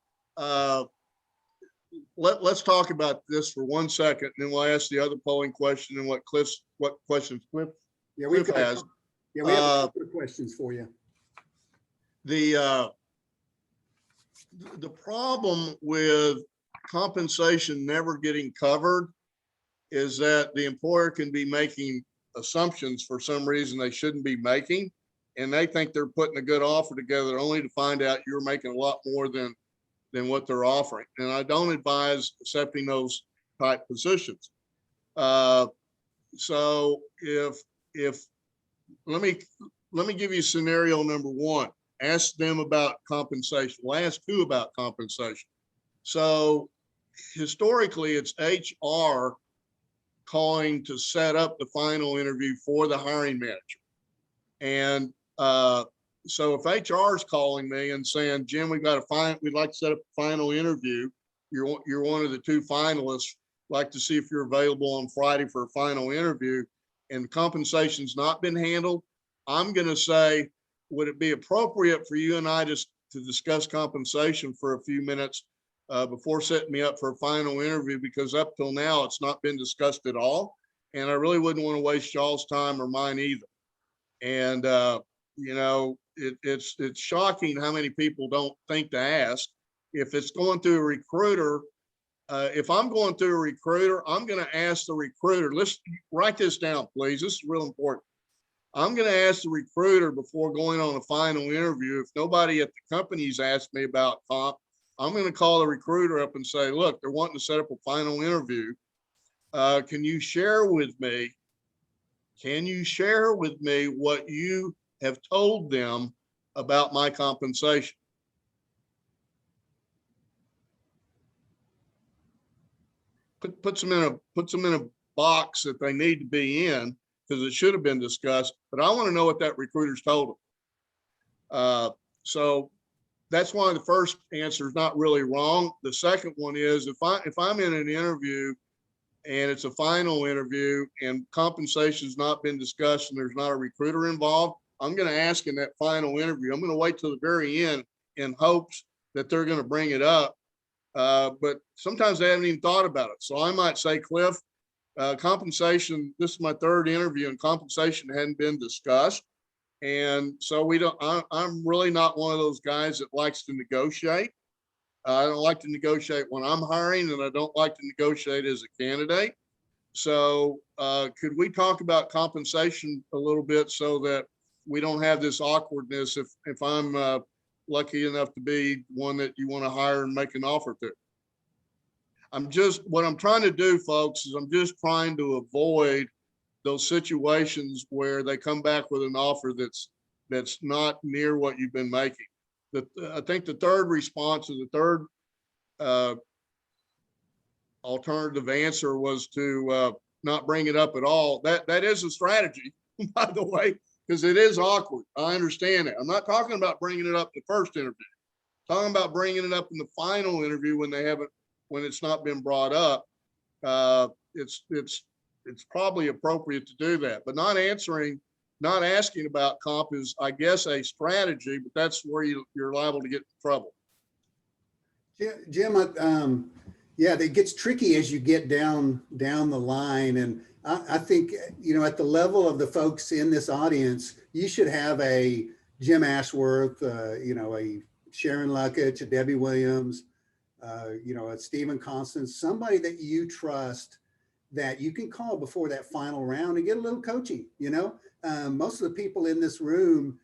Speaker 4: Let's talk about this for 1 second, and then we'll ask the other polling question and what questions Cliff has.
Speaker 3: Yeah, we have a couple of questions for you.
Speaker 4: The problem with compensation never getting covered is that the employer can be making assumptions for some reason they shouldn't be making, and they think they're putting a good offer together only to find out you're making a lot more than what they're offering. And I don't advise accepting those type positions. So if let me give you scenario number one. Ask them about compensation. We'll ask who about compensation. So historically, it's HR calling to set up the final interview for the hiring manager. And so if HR is calling me and saying, Jim, we'd like to set up a final interview. You're one of the two finalists. Like to see if you're available on Friday for a final interview, and compensation's not been handled. I'm going to say, would it be appropriate for you and I to discuss compensation for a few minutes before setting me up for a final interview? Because up till now, it's not been discussed at all. And I really wouldn't want to waste y'all's time or mine either. And, you know, it's shocking how many people don't think to ask. If it's going through a recruiter, if I'm going through a recruiter, I'm going to ask the recruiter. Let's write this down, please. This is real important. I'm going to ask the recruiter before going on a final interview. If nobody at the company's asked me about comp, I'm going to call the recruiter up and say, look, they're wanting to set up a final interview. Can you share with me what you have told them about my compensation? Puts them in a box that they need to be in, because it should have been discussed, but I want to know what that recruiter's told them. So that's why the first answer is not really wrong. The second one is, if I'm in an interview and it's a final interview and compensation's not been discussed and there's not a recruiter involved, I'm going to ask in that final interview. I'm going to wait till the very end in hopes that they're going to bring it up. But sometimes they haven't even thought about it. So I might say, Cliff, compensation, this is my third interview and compensation hadn't been discussed. And so I'm really not one of those guys that likes to negotiate. I don't like to negotiate when I'm hiring, and I don't like to negotiate as a candidate. So could we talk about compensation a little bit so that we don't have this awkwardness if I'm lucky enough to be one that you want to hire and make an offer to? What I'm trying to do, folks, is I'm just trying to avoid those situations where they come back with an offer that's not near what you've been making. I think the third response, or the third alternative answer, was to not bring it up at all. That is a strategy, by the way, because it is awkward. I understand it. I'm not talking about bringing it up the first interview. I'm talking about bringing it up in the final interview when it's not been brought up. It's probably appropriate to do that, but not asking about comp is, I guess, a strategy, but that's where you're liable to get in trouble.
Speaker 3: Jim, yeah, it gets tricky as you get down the line. And I think, you know, at the level of the folks in this audience, you should have a Jim Ashworth, you know, a Sharon Luckett, a Debbie Williams, you know, a Stephen Constance, somebody that you trust, that you can call before that final round and get a little coaching. You know, most of the people in this room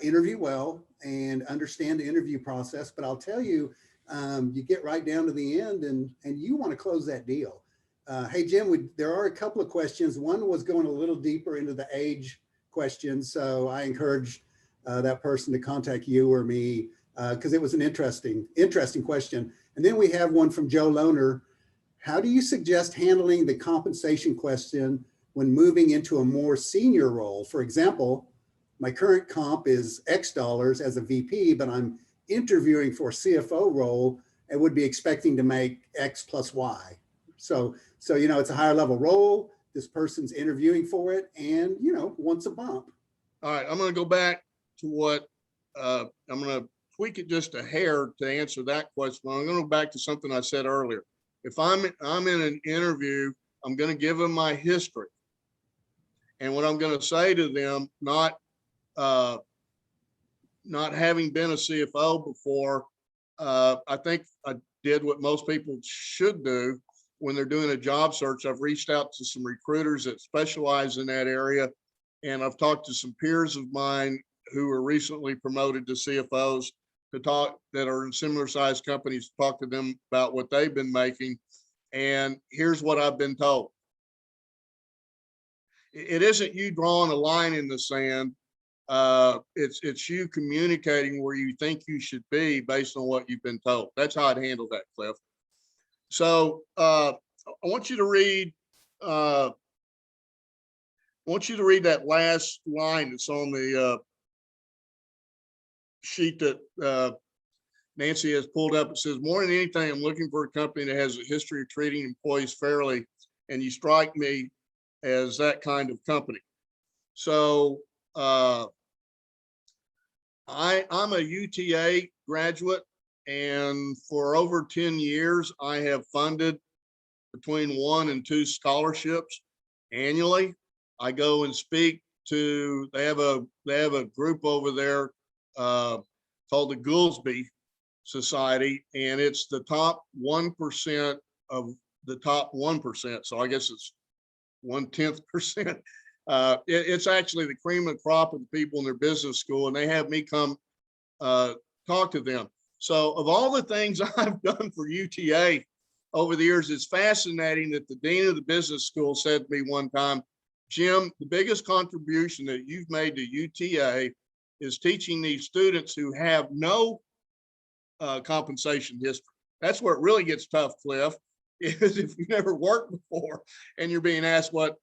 Speaker 3: interview well and understand the interview process, but I'll tell you, you get right down to the end and you want to close that deal. Hey, Jim, there are a couple of questions. One was going a little deeper into the age question. So I encourage that person to contact you or me, because it was an interesting question. And then we have one from Joe Lohner. How do you suggest handling the compensation question when moving into a more senior role? For example, my current comp is X dollars as a VP, but I'm interviewing for a CFO role and would be expecting to make X plus Y. So it's a higher level role. This person's interviewing for it and, wants a bump.
Speaker 4: All right, I'm going to go back to what I'm going to tweak it just a hair to answer that question. I'm going to go back to something I said earlier. If I'm in an interview, I'm going to give them my history. And what I'm going to say to them, not having been a CFO before, I think I did what most people should do when they're doing a job search. I've reached out to some recruiters that specialize in that area. And I've talked to some peers of mine who were recently promoted to CFOs that are in similar sized companies, to talk to them about what they've been making. And here's what I've been told. It isn't you drawing a line in the sand. It's you communicating where you think you should be based on what you've been told. That's how I'd handle that, Cliff. So I want you to read that last line that's on the sheet that Nancy has pulled up. It says, more than anything, I'm looking for a company that has a history of treating employees fairly, and you strike me as that kind of company. So I'm a UTA graduate, and for over 10 years, I have funded between 1 and 2 scholarships annually. I go and speak to, they have a group over there called the Goolsby Society, and it's the top 1% of the top 1%. So I guess it's 0.1%. It's actually the cream of the crop of the people in their business school, and they have me come talk to them. So of all the things I've done for UTA over the years, it's fascinating that the dean of the business school said to me one time, Jim, the biggest contribution that you've made to UTA is teaching these students who have no compensation history. That's where it really gets tough, Cliff, is if you've never worked before and you're being asked what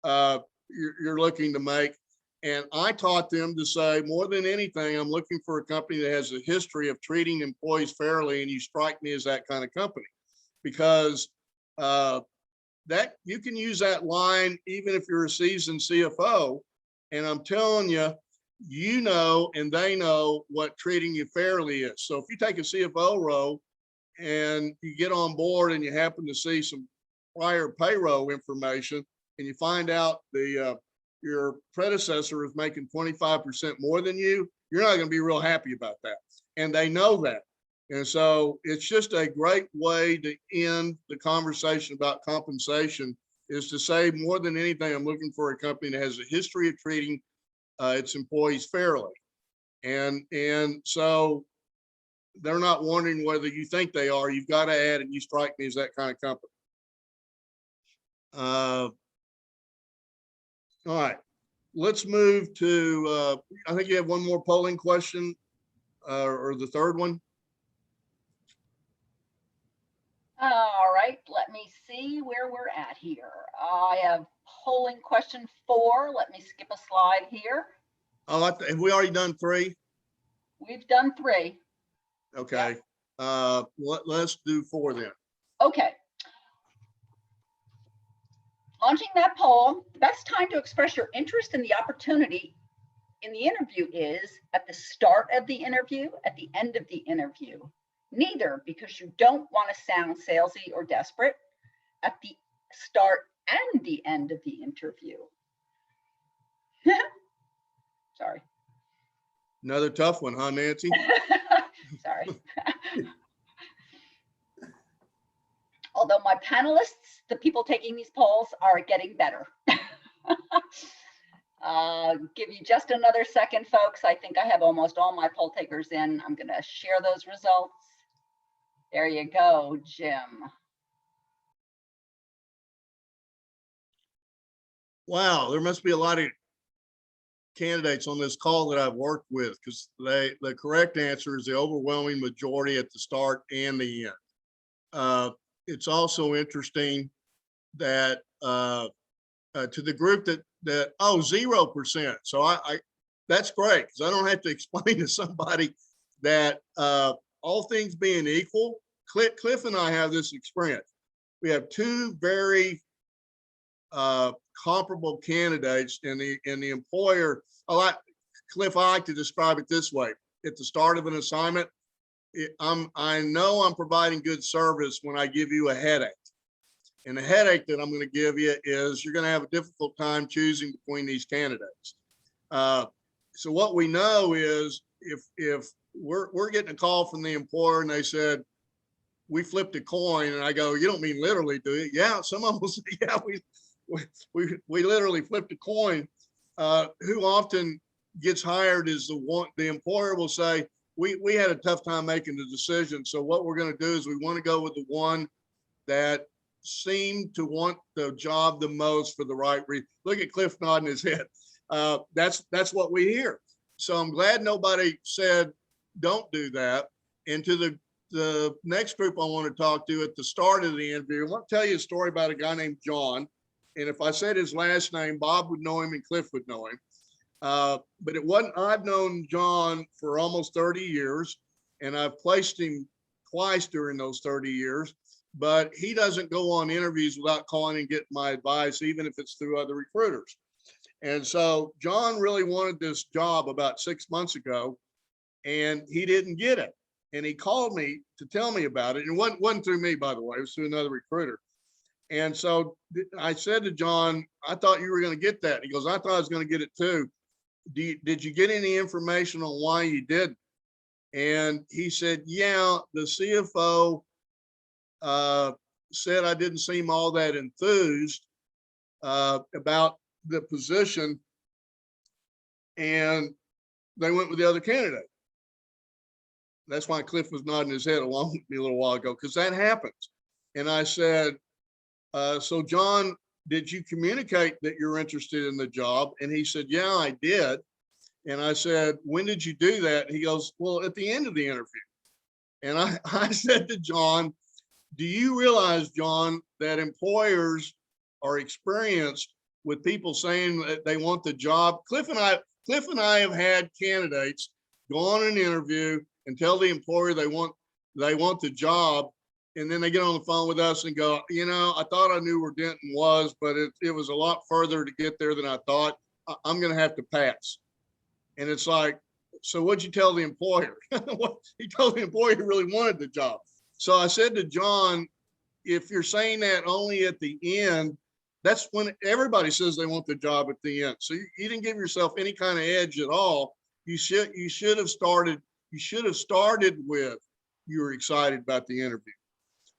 Speaker 4: you're looking to make. And I taught them to say, more than anything, I'm looking for a company that has a history of treating employees fairly, and you strike me as that kind of company, because that you can use that line even if you're a seasoned CFO. And I'm telling you, you know, and they know what treating you fairly is. So if you take a CFO role and you get on board and you happen to see some prior payroll information and you find out your predecessor is making 25% more than you, you're not going to be real happy about that. And they know that. And so it's just a great way to end the conversation about compensation, is to say, more than anything, I'm looking for a company that has a history of treating its employees fairly. And so they're not wondering whether you think they are. You've got to add, and you strike me as that kind of company. All right, let's move to, I think you have one more polling question, or the third one.
Speaker 1: All right, let me see where we're at here. I have polling question 4. Let me skip a slide here.
Speaker 4: Oh, have we already done 3?
Speaker 1: We've done 3.
Speaker 4: Okay. Yeah. Let's do 4 then.
Speaker 1: Okay. Launching that poll, the best time to express your interest in the opportunity in the interview is at the start of the interview, at the end of the interview. Neither, because you don't want to sound salesy or desperate, at the start and the end of the interview. Sorry.
Speaker 4: Another tough one, huh, Nancy?
Speaker 1: Sorry. Although my panelists, the people taking these polls, are getting better. Give you just another second, folks. I think I have almost all my poll takers in. I'm going to share those results. There you go, Jim.
Speaker 4: Wow, there must be a lot of candidates on this call that I've worked with, because the correct answer is the overwhelming majority at the start and the end. It's also interesting that to the group that 0%. So I that's great, because I don't have to explain to somebody that all things being equal, Cliff and I have this experience. We have two very comparable candidates, and the employer. Cliff, I like to describe it this way: at the start of an assignment, I know I'm providing good service when I give you a headache. And the headache that I'm going to give you is you're going to have a difficult time choosing between these candidates. So what we know is if we're getting a call from the employer and they said, we flipped a coin, and I go, you don't mean literally, do you? Yeah, some of us, yeah, we literally flipped a coin. Who often gets hired is the employer will say, we had a tough time making the decision. So what we're going to do is we want to go with the one that seemed to want the job the most for the right reason. Look at Cliff nodding his head. That's what we hear. So I'm glad nobody said, don't do that. And to the next group I want to talk to at the start of the interview, I want to tell you a story about a guy named John. And if I said his last name, Bob would know him and Cliff would know him. But it wasn't, I've known John for almost 30 years, and I've placed him twice during those 30 years, but he doesn't go on interviews without calling and getting my advice, even if it's through other recruiters. And so John really wanted this job about 6 months ago, and he didn't get it. And he called me to tell me about it. And it wasn't through me, by the way, it was through another recruiter. And so I said to John, I thought you were going to get that. He goes, I thought I was going to get it too. Did you get any information on why you didn't? And he said, yeah, the CFO said I didn't seem all that enthused about the position, and they went with the other candidate. That's why Cliff was nodding his head along with me a little while ago, because that happens. And I said, so John, did you communicate that you're interested in the job? And he said, yeah, I did. And I said, when did you do that? He goes, well, at the end of the interview. And I said to John, do you realize, John, that employers are experienced with people saying that they want the job? Cliff and I have had candidates go on an interview and tell the employer they want the job, and then they get on the phone with us and go, you know, I thought I knew where Denton was, but it was a lot further to get there than I thought. I'm going to have to pass. And it's like, so what'd you tell the employer? He told the employer he really wanted the job. So I said to John, if you're saying that only at the end, that's when everybody says they want the job at the end. So you didn't give yourself any kind of edge at all. You should have started with, you were excited about the interview.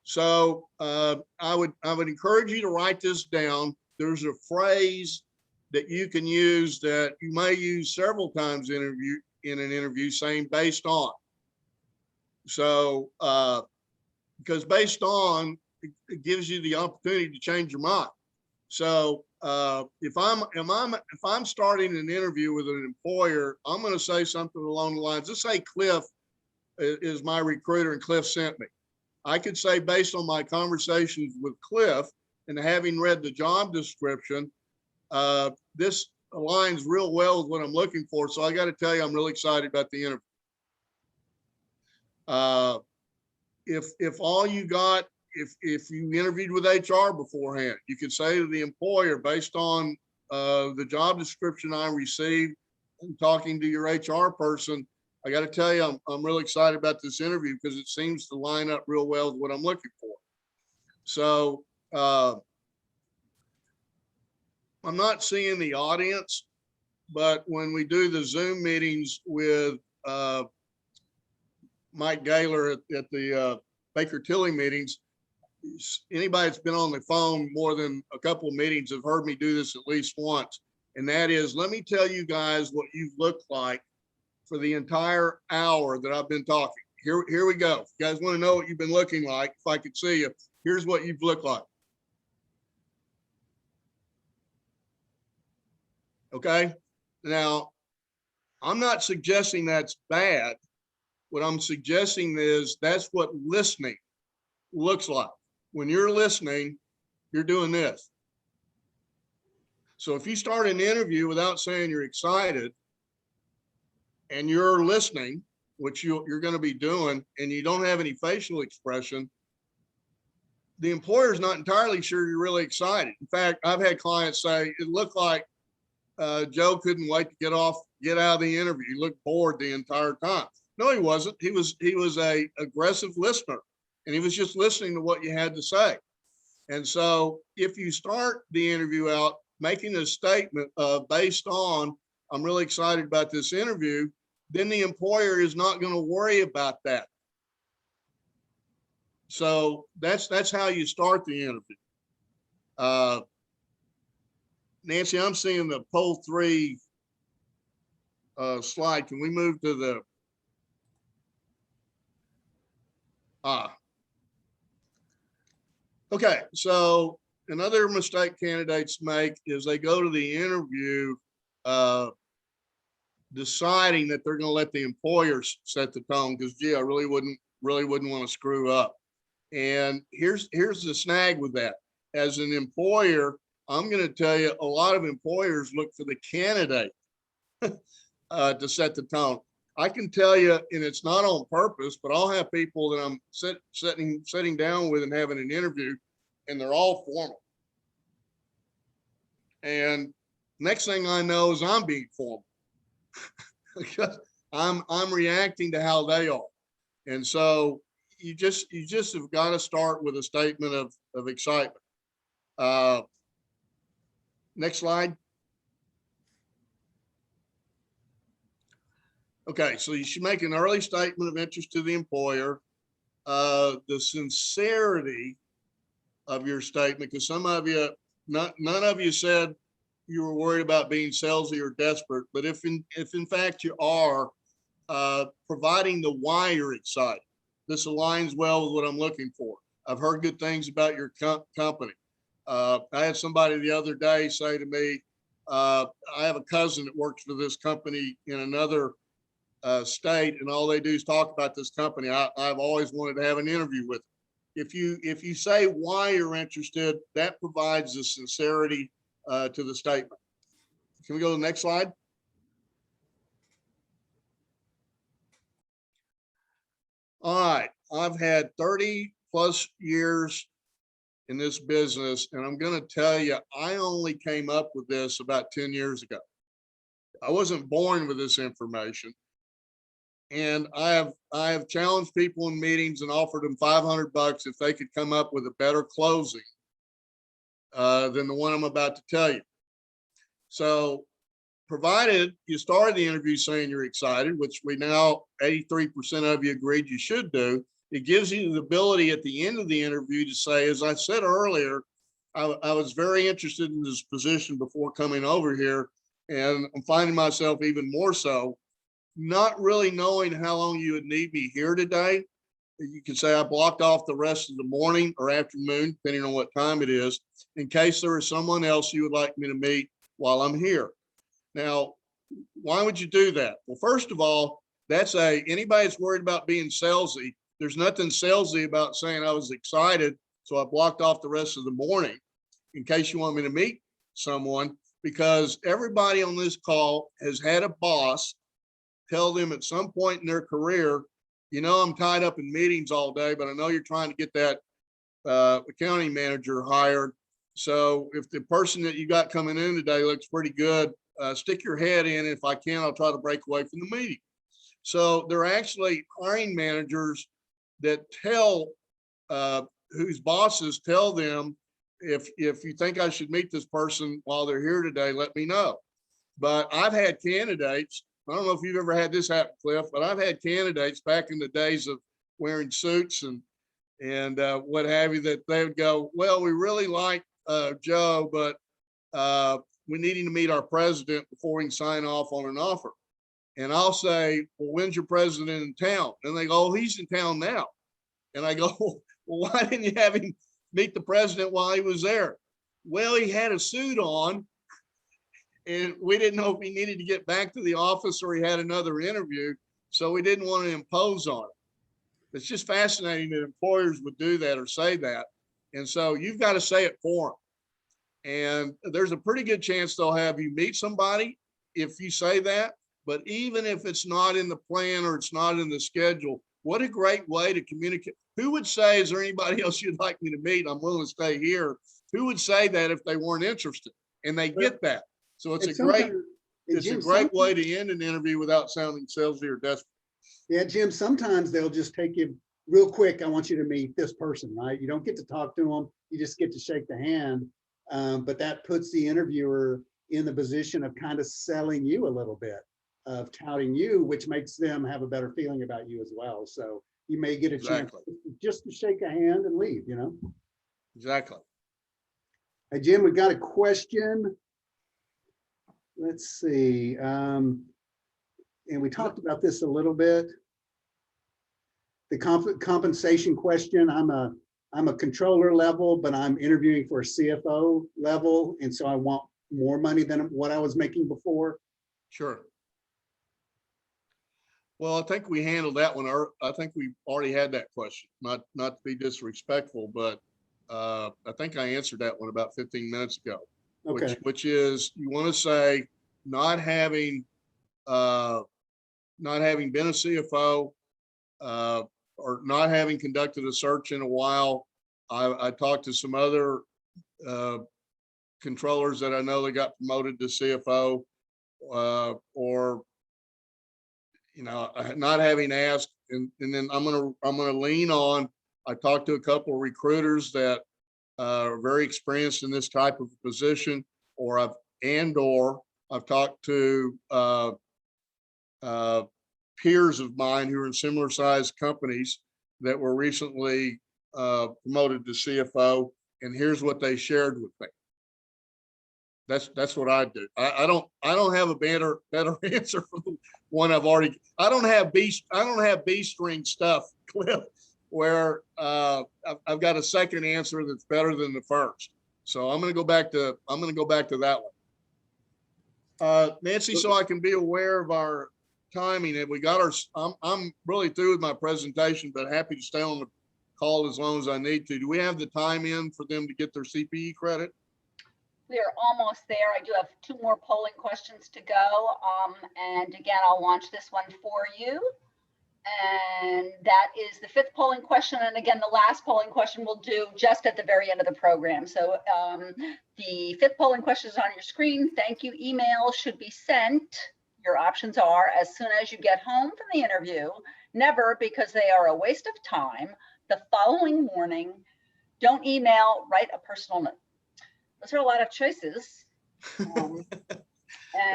Speaker 4: So I would encourage you to write this down. There's a phrase that you can use that you may use several times in an interview, saying based on. So because based on, it gives you the opportunity to change your mind. So if I'm starting an interview with an employer, I'm going to say something along the lines. Let's say Cliff is my recruiter and Cliff sent me. I could say, based on my conversations with Cliff and having read the job description, this aligns real well with what I'm looking for. So I got to tell you, I'm really excited about the interview. If all you got, if you interviewed with HR beforehand, you could say to the employer, based on the job description I received and talking to your HR person, I got to tell you, I'm really excited about this interview because it seems to line up real well with what I'm looking for. So I'm not seeing the audience, but when we do the Zoom meetings with Mike Gaylor at the Baker Tilly meetings, anybody that's been on the phone more than a couple of meetings have heard me do this at least once. And that is, let me tell you guys what you've looked like for the entire hour that I've been talking. Here we go. If you guys want to know what you've been looking like, if I could see you, here's what you've looked like. Okay. Now, I'm not suggesting that's bad. What I'm suggesting is that's what listening looks like. When you're listening, you're doing this. So if you start an interview without saying you're excited and you're listening, which you're going to be doing, and you don't have any facial expression, the employer's not entirely sure you're really excited. In fact, I've had clients say it looked like Joe couldn't wait to get out of the interview. He looked bored the entire time. No, he wasn't. He was a aggressive listener, and he was just listening to what you had to say. And so if you start the interview out making a statement based on, I'm really excited about this interview, then the employer is not going to worry about that. So that's how you start the interview. Nancy, I'm seeing the poll 3 slide. Can we move to the okay, so another mistake candidates make is they go to the interview deciding that they're going to let the employers set the tone because, gee, I really wouldn't want to screw up. And here's the snag with that. As an employer, I'm going to tell you, a lot of employers look for the candidate to set the tone. I can tell you, and it's not on purpose, but I'll have people that I'm sitting down with and having an interview, and they're all formal. And next thing I know is I'm being formal because I'm reacting to how they are. And so you just have got to start with a statement of excitement. Next slide. Okay, so you should make an early statement of interest to the employer. The sincerity of your statement, because some of you, none of you said you were worried about being salesy or desperate, but if in fact you are, providing the why you're excited. This aligns well with what I'm looking for. I've heard good things about your company. I had somebody the other day say to me, I have a cousin that works for this company in another state, and all they do is talk about this company. I've always wanted to have an interview with them. If you say why you're interested, that provides the sincerity to the statement. Can we go to the next slide? All right, I've had 30 plus years in this business, and I'm going to tell you, I only came up with this about 10 years ago. I wasn't born with this information. And I have challenged people in meetings and offered them $500 if they could come up with a better closing than the one I'm about to tell you. So provided you started the interview saying you're excited, which we now 83% of you agreed you should do, it gives you the ability at the end of the interview to say, as I said earlier, I was very interested in this position before coming over here, and I'm finding myself even more so. Not really knowing how long you would need me here today. You can say I blocked off the rest of the morning or afternoon, depending on what time it is, in case there is someone else you would like me to meet while I'm here. Now, why would you do that? Well, first of all, anybody that's worried about being salesy, there's nothing salesy about saying I was excited, so I blocked off the rest of the morning in case you want me to meet someone, because everybody on this call has had a boss tell them at some point in their career, you know, I'm tied up in meetings all day, but I know you're trying to get that accounting manager hired. So if the person that you got coming in today looks pretty good, stick your head in. If I can, I'll try to break away from the meeting. So they're actually hiring managers that tell whose bosses tell them, if you think I should meet this person while they're here today, let me know. But I've had candidates, I don't know if you've ever had this happen, Cliff, but I've had candidates back in the days of wearing suits and what have you, that they would go, well, we really like Joe, but we need him to meet our president before we can sign off on an offer. And I'll say, well, when's your president in town? And they go, oh, he's in town now. And I go, well, why didn't you have him meet the president while he was there? Well, he had a suit on and we didn't know if he needed to get back to the office or he had another interview. So we didn't want to impose on him. It's just fascinating that employers would do that or say that. And so you've got to say it for them. And there's a pretty good chance they'll have you meet somebody if you say that. But even if it's not in the plan or it's not in the schedule, what a great way to communicate. Who would say, is there anybody else you'd like me to meet? I'm willing to stay here. Who would say that if they weren't interested? And they get that. So it's a great way to end an interview without sounding salesy or desperate.
Speaker 3: Yeah, Jim, sometimes they'll just take you real quick. I want you to meet this person, right? You don't get to talk to them. You just get to shake the hand. But that puts the interviewer in the position of kind of selling you a little bit, of touting you, which makes them have a better feeling about you as well. So you may get a chance just to shake a hand and leave, you know?
Speaker 4: Exactly.
Speaker 3: Hey, Jim, we got a question. Let's see. And we talked about this a little bit. The compensation question, I'm a controller level, but I'm interviewing for a CFO level. And so I want more money than what I was making before.
Speaker 4: Sure. Well, I think we handled that one. I think we already had that question, not to be disrespectful, but I think I answered that one about 15 minutes ago.
Speaker 3: Okay.
Speaker 4: Which is, you want to say not having been a CFO, or not having conducted a search in a while. I talked to some other controllers that I know that got promoted to CFO, or, you know, not having asked, and then I'm gonna lean on. I talked to a couple of recruiters that are very experienced in this type of position, or I've talked to peers of mine who are in similar sized companies that were recently promoted to CFO, and here's what they shared with me. That's what I do. I don't have a better answer for the one I've already. I don't have B string stuff, Cliff, where I've got a second answer that's better than the first. So I'm going to go back to that one. Nancy, so I can be aware of our timing, and we got I'm really through with my presentation, but happy to stay on the call as long as I need to. Do we have the time in for them to get their CPE credit?
Speaker 1: We're almost there. I do have 2 more polling questions to go. And again, I'll launch this one for you. And that is the 5th polling question. And again, the last polling question we'll do just at the very end of the program. So the 5th polling question is on your screen. Thank you. Email should be sent. Your options are as soon as you get home from the interview, never, because they are a waste of time, the following morning, don't email, write a personal note. Those are a lot of choices.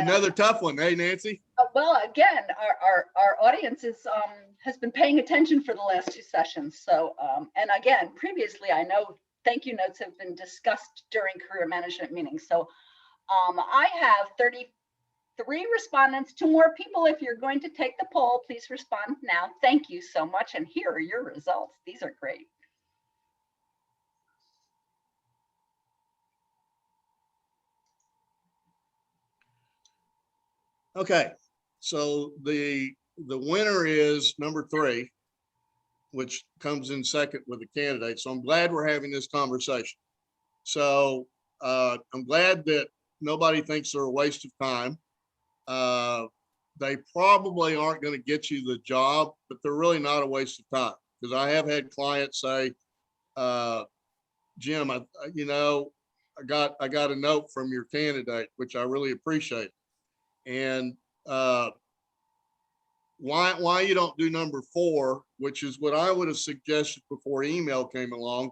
Speaker 4: Another tough one, hey, Nancy?
Speaker 1: Well, again, our audience has been paying attention for the last 2 sessions. So, and again, previously, I know thank you notes have been discussed during career management meetings. So I have 33 respondents, 2 more people. If you're going to take the poll, please respond now. Thank you so much. And here are your results. These are great.
Speaker 4: Okay, so the winner is number 3, which comes in second with the candidate. So I'm glad we're having this conversation. So I'm glad that nobody thinks they're a waste of time. They probably aren't going to get you the job, but they're really not a waste of time, because I have had clients say, Jim, I got a note from your candidate, which I really appreciate. And why you don't do number 4, which is what I would have suggested before email came along.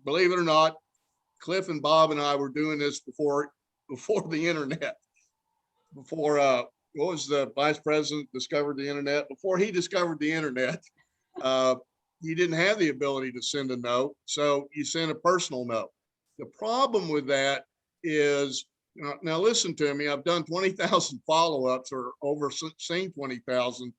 Speaker 4: Believe it or not, Cliff and Bob and I were doing this before the internet. Before what was the vice president discovered the internet? Before he discovered the internet, you didn't have the ability to send a note, so you send a personal note. The problem with that is, now listen to me, I've done 20,000 follow-ups, or overseen 20,000.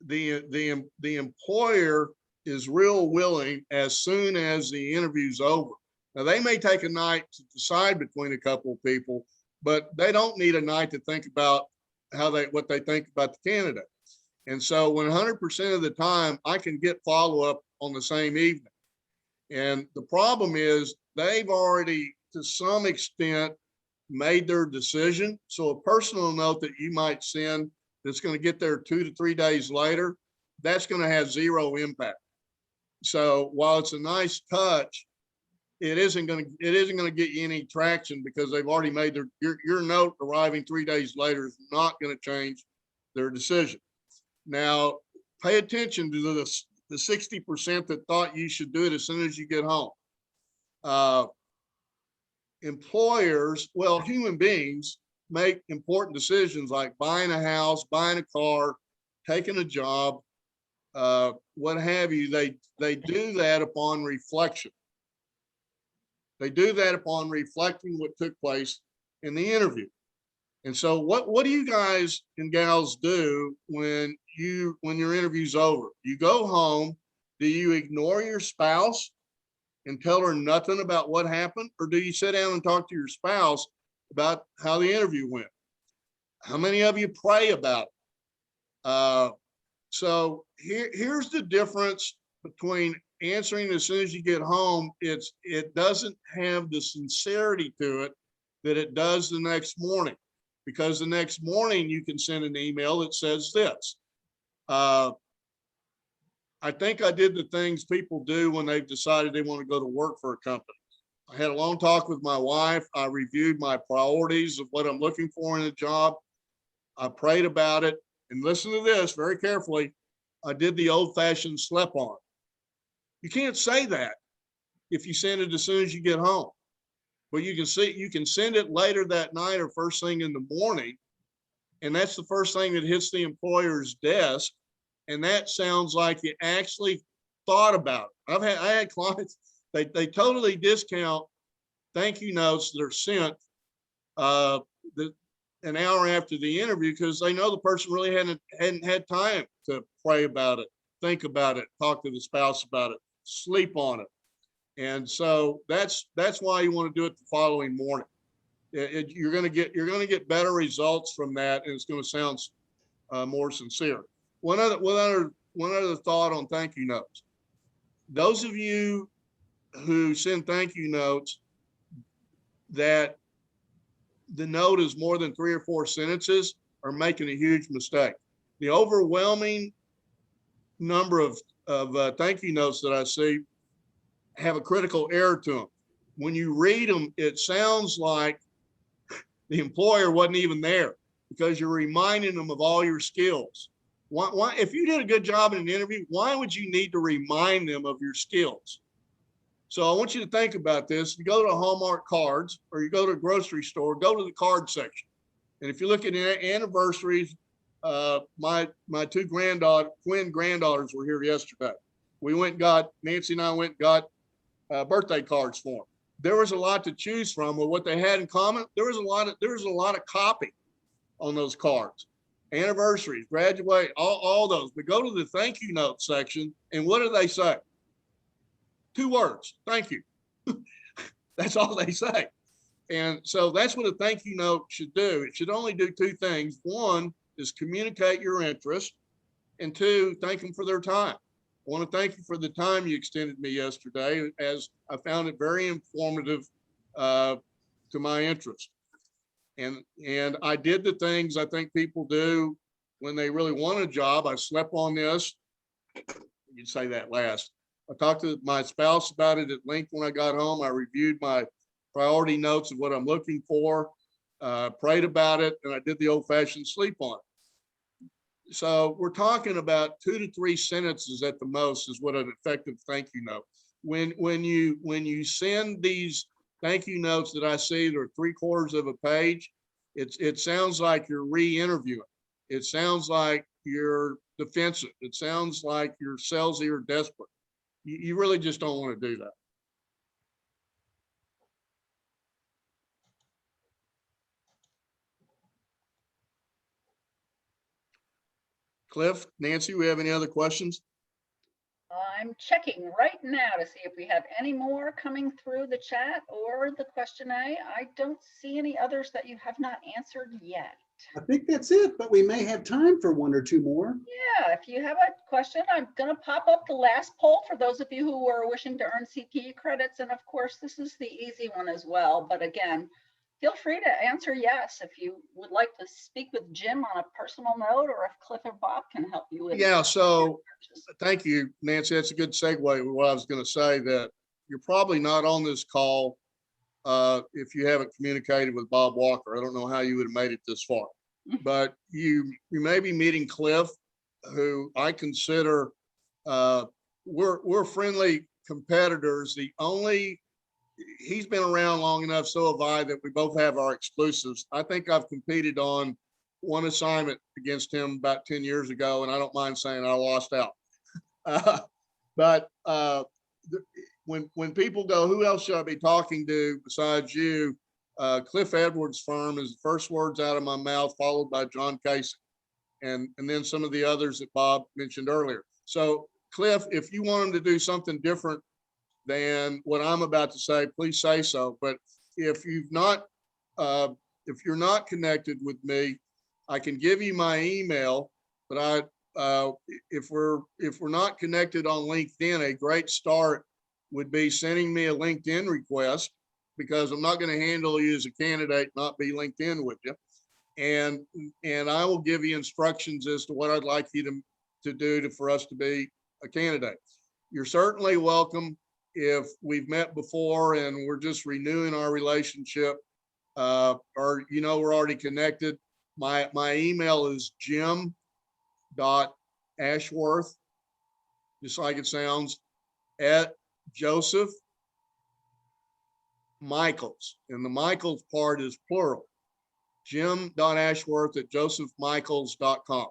Speaker 4: The employer is real willing, as soon as the interview's over, Now, they may take a night to decide between a couple of people, but they don't need a night to think about what they think about the candidate. And so 100% of the time, I can get follow-up on the same evening. And the problem is they've already, to some extent, made their decision. So a personal note that you might send that's going to get there 2 to 3 days later, that's going to have zero impact. So while it's a nice touch, it isn't going to get you any traction because they've already made your note arriving 3 days later is not going to change their decision. Now, pay attention to the 60% that thought you should do it as soon as you get home. Employers, well, human beings make important decisions like buying a house, buying a car, taking a job, what have you. They do that upon reflection. They do that upon reflecting what took place in the interview. And so what do you guys and gals do when your interview's over? You go home, do you ignore your spouse and tell her nothing about what happened? Or do you sit down and talk to your spouse about how the interview went? How many of you pray about it? So here's the difference between answering as soon as you get home. It doesn't have the sincerity to it that it does the next morning, because the next morning you can send an email that says this. I think I did the things people do when they've decided they want to go to work for a company. I had a long talk with my wife. I reviewed my priorities of what I'm looking for in a job. I prayed about it, and listen to this very carefully. I did the old-fashioned slept on. You can't say that if you send it as soon as you get home. But you can send it later that night or first thing in the morning. And that's the first thing that hits the employer's desk. And that sounds like you actually thought about it. I had clients, they totally discount thank you notes that are sent an hour after the interview because they know the person really hadn't had time to pray about it, think about it, talk to the spouse about it, sleep on it. And so that's why you want to do it the following morning. You're going to get better results from that, and it's going to sound more sincere. One other thought on thank you notes. Those of you who send thank you notes that the note is more than 3 or 4 sentences are making a huge mistake. The overwhelming number of thank you notes that I see have a critical error to them. When you read them, it sounds like the employer wasn't even there because you're reminding them of all your skills. Why, if you did a good job in an interview, why would you need to remind them of your skills? So I want you to think about this. You go to Hallmark Cards or you go to a grocery store, go to the card section. And if you look at anniversaries, my 2 twin granddaughters were here yesterday. Nancy and I went and got birthday cards for them. There was a lot to choose from. But what they had in common, there was a lot of copy on those cards. Anniversaries, graduate, all those. But go to the thank you note section, and what do they say? 2 words, thank you. That's all they say. And so that's what a thank you note should do. It should only do 2 things. One is communicate your interest, and 2, thank them for their time. I want to thank you for the time you extended me yesterday, as I found it very informative to my interest. And I did the things I think people do when they really want a job. I slept on this. You'd say that last. I talked to my spouse about it at length when I got home. I reviewed my priority notes of what I'm looking for, prayed about it, and I did the old-fashioned sleep on it. So we're talking about 2 to 3 sentences at the most is what an effective thank you note. When you send these thank you notes that I see, they're 3/4 of a page, it sounds like you're re-interviewing. It sounds like you're defensive. It sounds like you're salesy or desperate. You really just don't want to do that. Cliff, Nancy, we have any other questions?
Speaker 1: I'm checking right now to see if we have any more coming through the chat or the question. I don't see any others that you have not answered yet.
Speaker 3: I think that's it, but we may have time for one or two more.
Speaker 1: Yeah, if you have a question, I'm going to pop up the last poll for those of you who are wishing to earn CPE credits. And of course, this is the easy one as well. But again, feel free to answer yes if you would like to speak with Jim on a personal note, or if Cliff or Bob can help you with.
Speaker 4: Yeah, so thank you, Nancy. That's a good segue with what I was going to say, that you're probably not on this call if you haven't communicated with Bob Walker. I don't know how you would have made it this far, but you may be meeting Cliff, who I consider we're friendly competitors. He's been around long enough, so have I, that we both have our exclusives. I think I've competed on one assignment against him about 10 years ago, and I don't mind saying I lost out. But when people go, who else should I be talking to besides you? Cliff Edwards' firm is the first words out of my mouth, followed by John Casey, and then some of the others that Bob mentioned earlier. So Cliff, if you want him to do something different than what I'm about to say, please say so. But if you're not connected with me, I can give you my email. But if we're not connected on LinkedIn, a great start would be sending me a LinkedIn request, because I'm not going to handle you as a candidate, not be LinkedIn with you. And I will give you instructions as to what I'd like you to do for us to be a candidate. You're certainly welcome. If we've met before and we're just renewing our relationship, or we're already connected, my email is jim.ashworth, just like it sounds, at Joseph Michaels, and the Michaels part is plural, jim.ashworth at josephmichaels.com.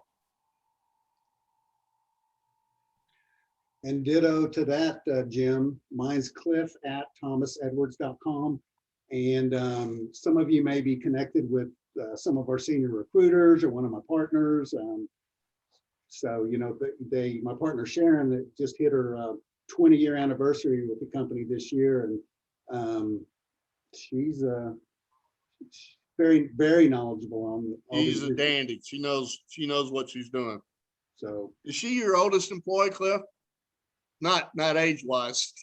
Speaker 3: And ditto to that, Jim. Mine's cliff@thomasedwards.com. And some of you may be connected with some of our senior recruiters or one of my partners. So, my partner Sharon, that just hit her 20-year anniversary with the company this year. And she's very, very knowledgeable on all
Speaker 4: She's
Speaker 3: these
Speaker 4: a dandy. She knows what she's doing.
Speaker 3: So
Speaker 4: is she your oldest employee, Cliff? Not age-wise.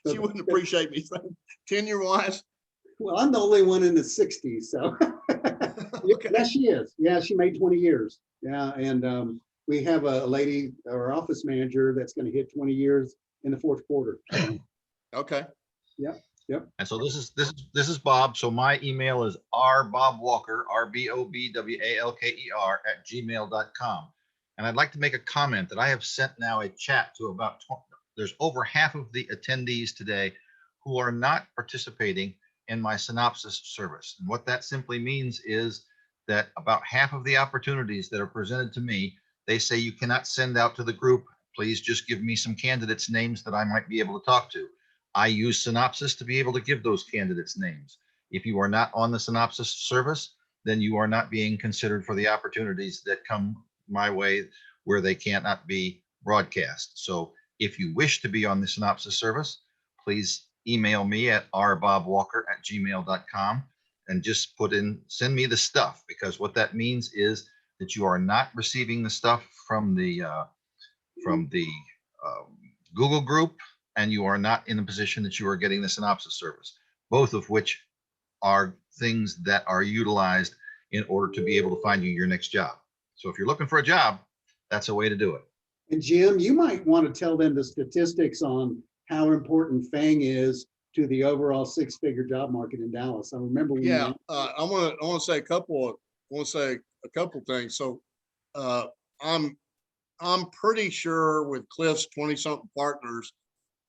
Speaker 4: She wouldn't appreciate me saying tenure-wise.
Speaker 3: Well, I'm the only one in the 60s, so
Speaker 4: Okay.
Speaker 3: Yeah, she is. Yeah, she made 20 years. Yeah, and we have a lady, our office manager, that's going to hit 20 years in the fourth quarter. So.
Speaker 4: Okay.
Speaker 3: Yep.
Speaker 2: And so this is Bob. So my email is rbobwalker, RBOBWALKER @gmail.com. And I'd like to make a comment that I have sent now a chat to about 20, there's over half of the attendees today who are not participating in my synopsis service. And what that simply means is that about half of the opportunities that are presented to me, they say you cannot send out to the group. Please just give me some candidates' names that I might be able to talk to. I use synopsis to be able to give those candidates' names. If you are not on the synopsis service, then you are not being considered for the opportunities that come my way where they cannot be broadcast. So if you wish to be on the synopsis service, please email me at rbobwalker@gmail.com and just send me the stuff, because what that means is that you are not receiving the stuff from the Google group, and you are not in a position that you are getting the synopsis service, both of which are things that are utilized in order to be able to find you your next job. So if you're looking for a job, that's a way to do it.
Speaker 3: And Jim, you might want to tell them the statistics on how important FANG is to the overall six-figure job market in Dallas. I remember.
Speaker 4: Yeah, I want to say a couple things. So I'm pretty sure with Cliff's 20-something partners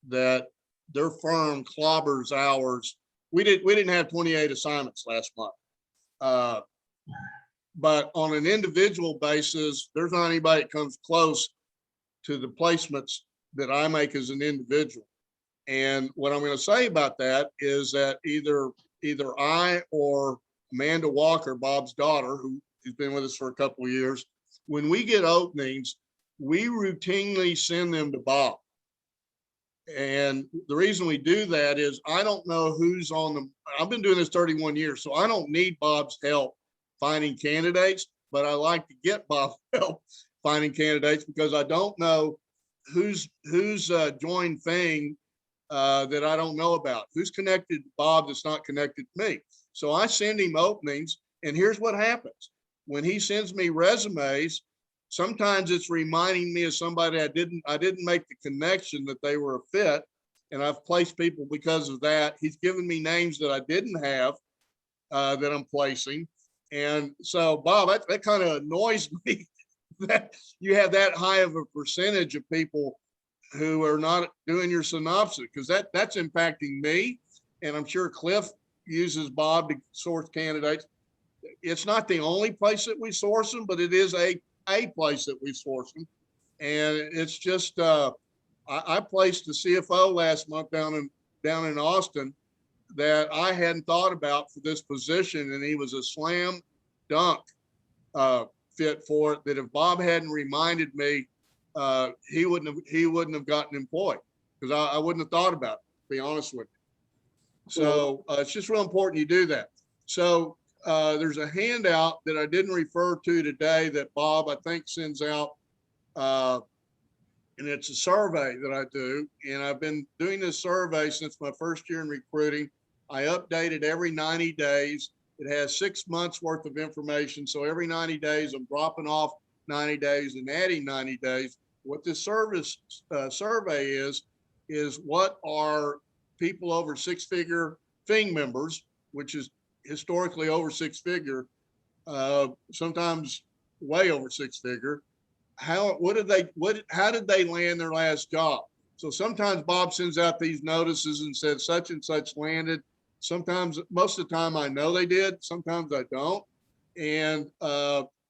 Speaker 4: that their firm clobbers hours. We didn't have 28 assignments last month. But on an individual basis, there's not anybody that comes close to the placements that I make as an individual. And what I'm going to say about that is that either I or Amanda Walker, Bob's daughter, who's been with us for a couple of years, when we get openings, we routinely send them to Bob. And the reason we do that is I don't know who's on the, I've been doing this 31 years, so I don't need Bob's help finding candidates, but I like to get Bob's help finding candidates because I don't know who's joined thing that I don't know about. Who's connected to Bob that's not connected to me. So I send him openings, and here's what happens. When he sends me resumes, sometimes it's reminding me of somebody I didn't make the connection that they were a fit. And I've placed people because of that. He's given me names that I didn't have that I'm placing. And so, Bob, that kind of annoys me that you have that high of a percentage of people who are not doing your synopsis, because that's impacting me. And I'm sure Cliff uses Bob to source candidates. It's not the only place that we source them, but it is a place that we source them. And it's just, I placed the CFO last month down in Austin that I hadn't thought about for this position. And he was a slam dunk fit for it, that if Bob hadn't reminded me, he wouldn't have gotten employed, because I wouldn't have thought about it, to be honest with you. So it's just real important you do that. So there's a handout that I didn't refer to today that Bob, I think, sends out. And it's a survey that I do. And I've been doing this survey since my first year in recruiting. I update it every 90 days. It has 6 months worth of information. So every 90 days, I'm dropping off 90 days and adding 90 days. What this survey is what are people over six-figure FING members, which is historically over six-figure, sometimes way over six-figure. How did they land their last job? So sometimes Bob sends out these notices and says such and such landed. Sometimes, most of the time I know they did, sometimes I don't. And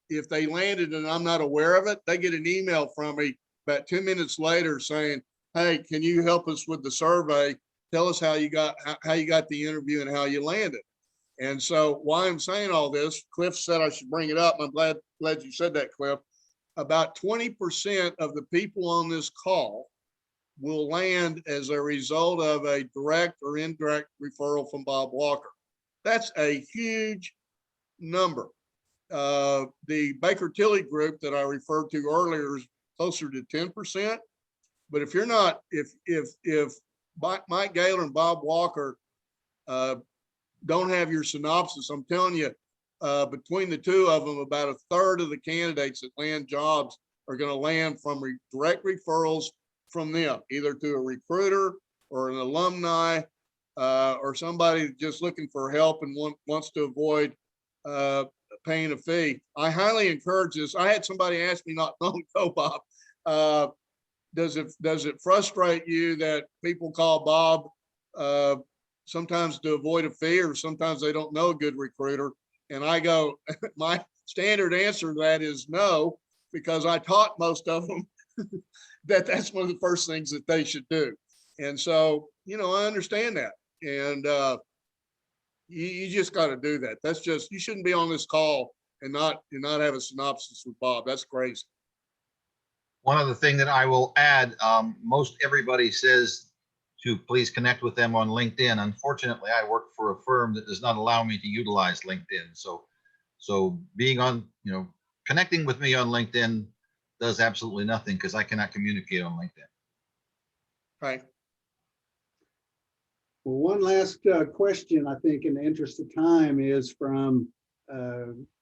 Speaker 4: if they landed and I'm not aware of it, they get an email from me about 2 minutes later saying, hey, can you help us with the survey? Tell us how you got the interview and how you landed. And so why I'm saying all this, Cliff said I should bring it up. I'm glad you said that, Cliff. About 20% of the people on this call will land as a result of a direct or indirect referral from Bob Walker. That's a huge number. The Baker Tilly group that I referred to earlier is closer to 10%. But if you're not, if Mike Gaylor and Bob Walker don't have your synopsis, I'm telling you, between the two of them, about a third of the candidates that land jobs are going to land from direct referrals from them, either to a recruiter or an alumni or somebody just looking for help and wants to avoid paying a fee. I highly encourage this. I had somebody ask me not long ago, Bob, does it frustrate you that people call Bob sometimes to avoid a fee, or sometimes they don't know a good recruiter? And I go, my standard answer to that is no, because I taught most of them that's one of the first things that they should do. And so, I understand that. And you just got to do that. That's just, you shouldn't be on this call and not have a synopsis with Bob. That's crazy.
Speaker 2: One other thing that I will add, most everybody says to please connect with them on LinkedIn. Unfortunately, I work for a firm that does not allow me to utilize LinkedIn. So being on, connecting with me on LinkedIn does absolutely nothing, because I cannot communicate on LinkedIn.
Speaker 4: Right.
Speaker 3: Well, one last question, I think, in the interest of time, is from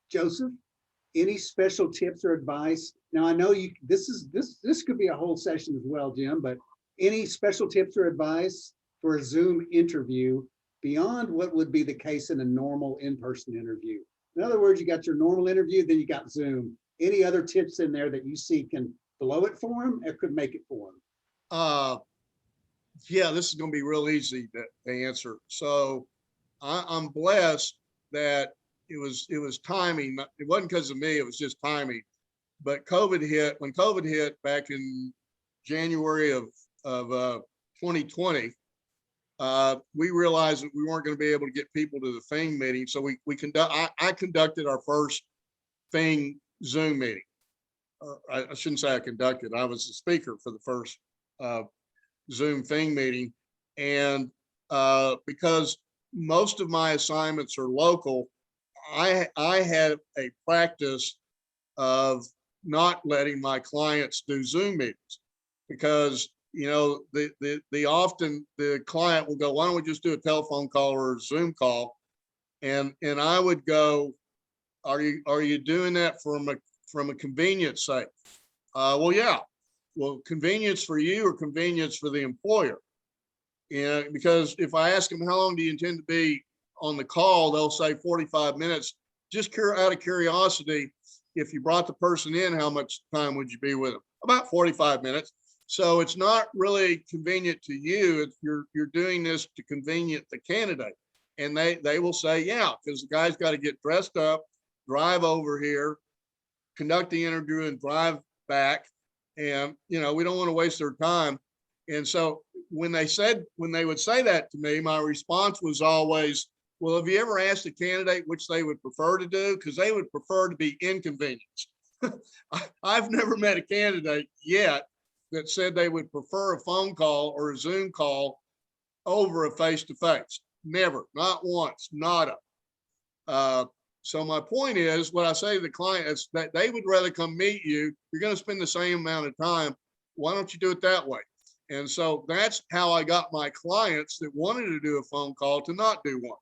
Speaker 3: Joseph. Any special tips or advice? Now, I know this could be a whole session as well, Jim, but any special tips or advice for a Zoom interview beyond what would be the case in a normal in-person interview? In other words, you got your normal interview, then you got Zoom. Any other tips in there that you see can blow it for them or could make it for them?
Speaker 4: Yeah, this is going to be real easy to answer. So I'm blessed that it was timing. It wasn't because of me, it was just timing. But when COVID hit back in January of 2020, we realized that we weren't going to be able to get people to the FING meeting. So I conducted our first FING Zoom meeting. I shouldn't say I conducted. I was the speaker for the first Zoom thing meeting. And because most of my assignments are local, I had a practice of not letting my clients do Zoom meetings because, you know, the often the client will go, why don't we just do a telephone call or a Zoom call? And I would go, are you doing that from a convenience sake? Well, yeah. Well, convenience for you or convenience for the employer? And because if I ask them, how long do you intend to be on the call, they'll say 45 minutes. Just out of curiosity, if you brought the person in, how much time would you be with them? About 45 minutes. So it's not really convenient to you. If you're doing this to convenient the candidate. And they will say, yeah, because the guy's got to get dressed up, drive over here, conduct the interview and drive back. And, you know, we don't want to waste their time. And so when they would say that to me, my response was always, well, have you ever asked a candidate which they would prefer to do? Because they would prefer to be inconvenienced. I've never met a candidate yet that said they would prefer a phone call or a Zoom call over a face-to-face. Never, not once, nada. So my point is, what I say to the client is that they would rather come meet you. You're going to spend the same amount of time. Why don't you do it that way? And so that's how I got my clients that wanted to do a phone call to not do one.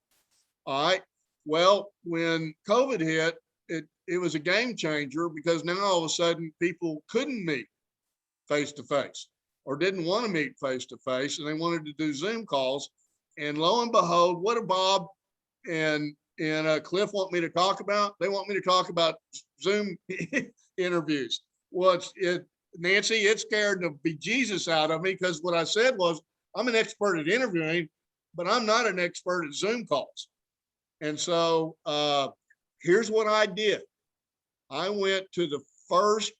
Speaker 4: All right. Well, when COVID hit, it was a game changer because now all of a sudden people couldn't meet face to face or didn't want to meet face to face, and they wanted to do Zoom calls. And lo and behold, what do Bob and Cliff want me to talk about? They want me to talk about Zoom interviews. Well, Nancy, it scared the bejesus out of me because what I said was, I'm an expert at interviewing, but I'm not an expert at Zoom calls. And so here's what I did. I went to the first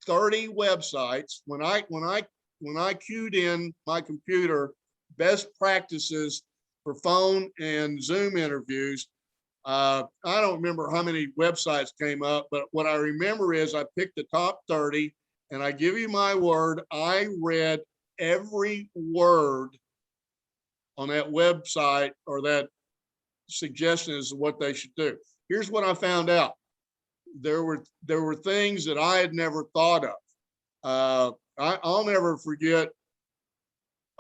Speaker 4: 30 websites when I queued in my computer best practices for phone and Zoom interviews. I don't remember how many websites came up, but what I remember is I picked the top 30, and I give you my word, I read every word on that website or that suggestion as to what they should do. Here's what I found out. There were things that I had never thought of. I'll never forget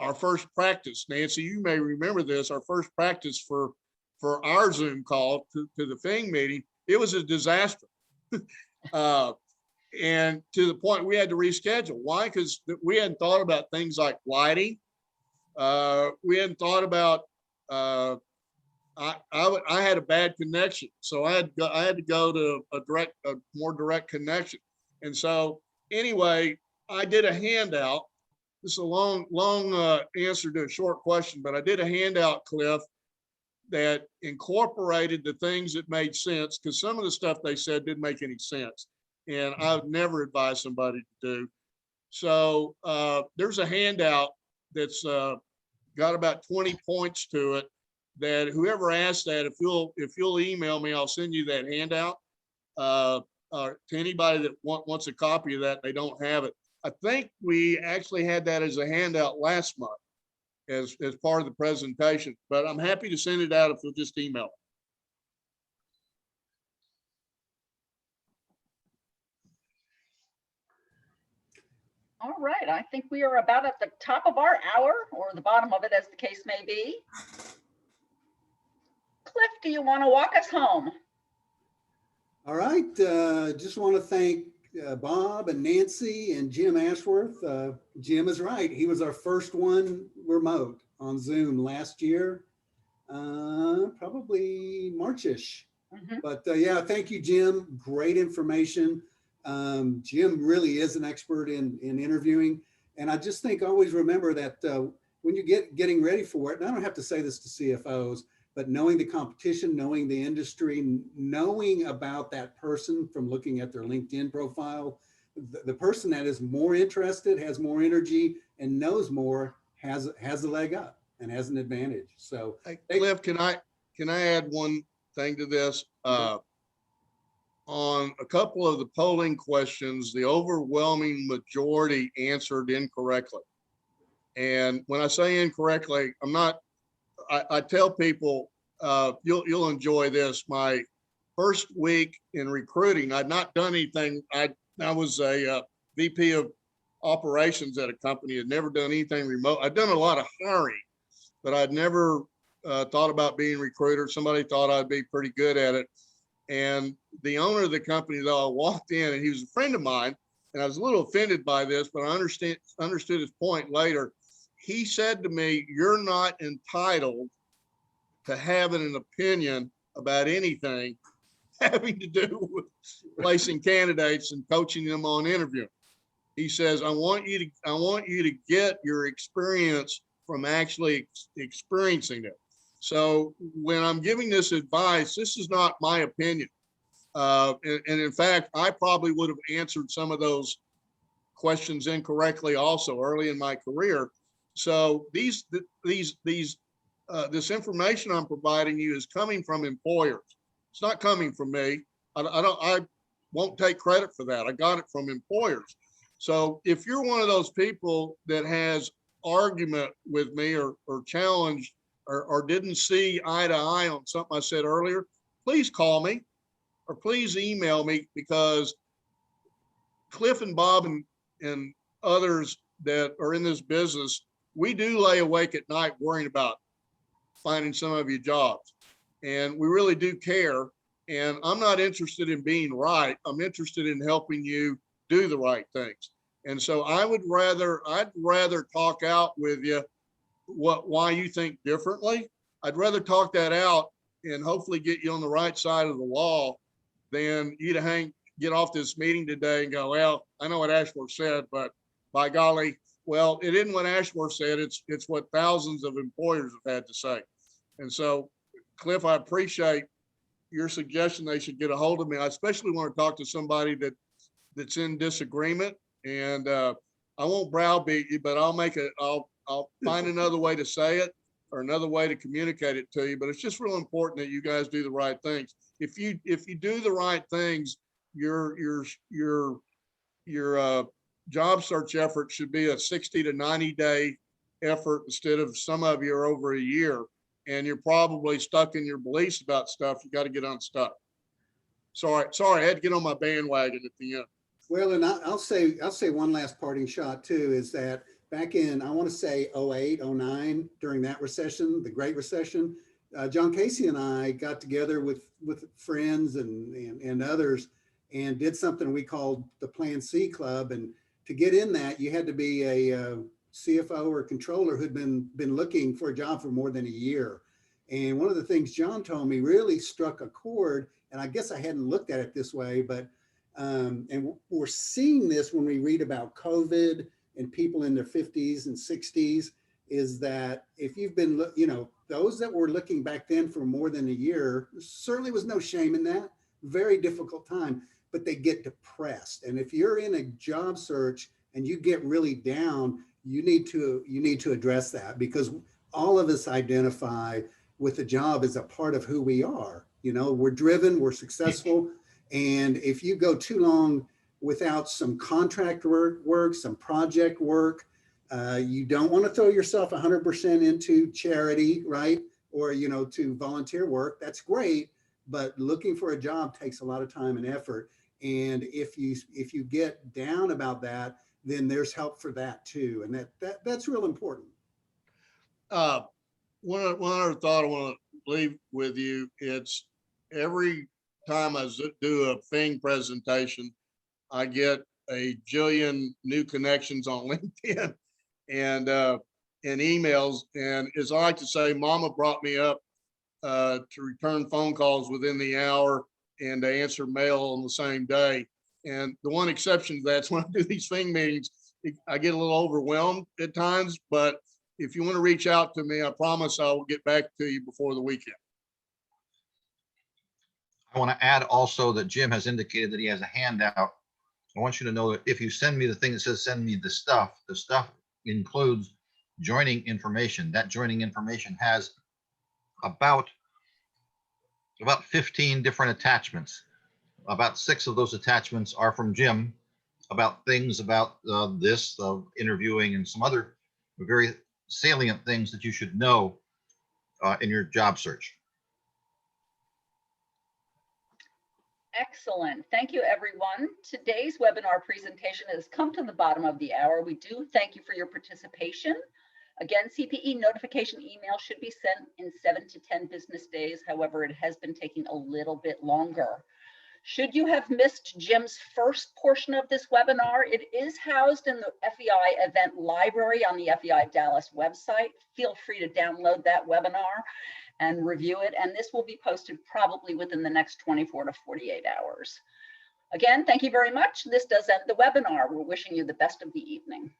Speaker 4: our first practice. Nancy, you may remember this, our first practice for our Zoom call to the thing meeting. It was a disaster. And to the point we had to reschedule. Why? Because we hadn't thought about things like lighting. We hadn't thought about, I had a bad connection. So I had to go to a more direct connection. And so anyway, I did a handout. This is a long answer to a short question, but I did a handout, Cliff, that incorporated the things that made sense, because some of the stuff they said didn't make any sense. And I would never advise somebody to do. So there's a handout that's got about 20 points to it that whoever asked that, if you'll email me, I'll send you that handout. To anybody that wants a copy of that, they don't have it. I think we actually had that as a handout last month as part of the presentation, but I'm happy to send it out if you'll just email it.
Speaker 1: All right, I think we are about at the top of our hour, or the bottom of it, as the case may be. Cliff, do you want to walk us home?
Speaker 3: All right, just want to thank Bob and Nancy and Jim Ashworth. Jim is right. He was our first one remote on Zoom last year, probably Marchish. But yeah, thank you, Jim. Great information. Jim really is an expert in interviewing. And I just think always remember that when you getting ready for it, and I don't have to say this to CFOs, but knowing the competition, knowing the industry, knowing about that person from looking at their LinkedIn profile, the person that is more interested, has more energy, and knows more has a leg up and has an advantage. So,
Speaker 4: hey, Cliff, can I add one thing to this? On a couple of the polling questions, the overwhelming majority answered incorrectly. And when I say incorrectly, I'm not, I tell people, you'll enjoy this. My first week in recruiting, I'd not done anything. I was a VP of operations at a company, had never done anything remote. I'd done a lot of hiring, but I'd never thought about being a recruiter. Somebody thought I'd be pretty good at it. And the owner of the company, though, I walked in and he was a friend of mine, and I was a little offended by this, but I understood his point later. He said to me, "You're not entitled to having an opinion about anything having to do with placing candidates and coaching them on interviewing." He says, I want you to get your experience from actually experiencing it. So when I'm giving this advice, this is not my opinion. And in fact, I probably would have answered some of those questions incorrectly also early in my career. So this information I'm providing you is coming from employers. It's not coming from me. I won't take credit for that. I got it from employers. So if you're one of those people that has argument with me or challenged or didn't see eye to eye on something I said earlier, please call me or please email me, because Cliff and Bob and others that are in this business, we do lay awake at night worrying about finding some of you jobs. And we really do care. And I'm not interested in being right. I'm interested in helping you do the right things. And so I'd rather talk out with you why you think differently. I'd rather talk that out and hopefully get you on the right side of the law than you to get off this meeting today and go, well, I know what Ashworth said, but by golly, well, it isn't what Ashworth said. It's what thousands of employers have had to say. And so, Cliff, I appreciate your suggestion they should get a hold of me. I especially want to talk to somebody that's in disagreement. And I won't browbeat you, but I'll find another way to say it or another way to communicate it to you. But it's just real important that you guys do the right things. If you do the right things, your job search effort should be a 60 to 90 day effort instead of some of you are over a year, and you're probably stuck in your beliefs about stuff. You got to get unstuck. Sorry, I had to get on my bandwagon at the end.
Speaker 3: Well, and I'll say one last parting shot too, is that back in, I want to say 08, 09, during that recession, the Great Recession, John Casey and I got together with friends and others and did something we called the Plan C Club. And to get in that, you had to be a CFO or controller who'd been looking for a job for more than a year. And one of the things John told me really struck a chord, and I guess I hadn't looked at it this way, but and we're seeing this when we read about COVID and people in their 50s and 60s, is that if you've been, those that were looking back then for more than a year, certainly was no shame in that, very difficult time, but they get depressed. And if you're in a job search and you get really down, you need to address that, because all of us identify with the job as a part of who we are. We're driven, we're successful. And if you go too long without some contract work, some project work, you don't want to throw yourself 100% into charity, right? Or, to volunteer work. That's great, but looking for a job takes a lot of time and effort. And if you get down about that, then there's help for that too. And that's real important.
Speaker 4: One other thought I want to leave with you, it's every time I do a FEIDallas presentation, I get a jillion new connections on LinkedIn and emails. And as I like to say, Mama brought me up to return phone calls within the hour and to answer mail on the same day. And the one exception to that is when I do these FEIDallas meetings, I get a little overwhelmed at times. But if you want to reach out to me, I promise I will get back to you before the weekend.
Speaker 2: I want to add also that Jim has indicated that he has a handout. I want you to know that if you send me the thing that says send me the stuff includes joining information. That joining information has about 15 different attachments. About 6 of those attachments are from Jim about things about interviewing and some other very salient things that you should know in your job search.
Speaker 1: Excellent. Thank you, everyone. Today's webinar presentation has come to the bottom of the hour. We do thank you for your participation. Again, CPE notification email should be sent in 7 to 10 business days. However, it has been taking a little bit longer. Should you have missed Jim's first portion of this webinar, it is housed in the FEI event library on the FEIDallas website. Feel free to download that webinar and review it. And this will be posted probably within the next 24 to 48 hours. Again, thank you very much. This does end the webinar. We're wishing you the best of the evening.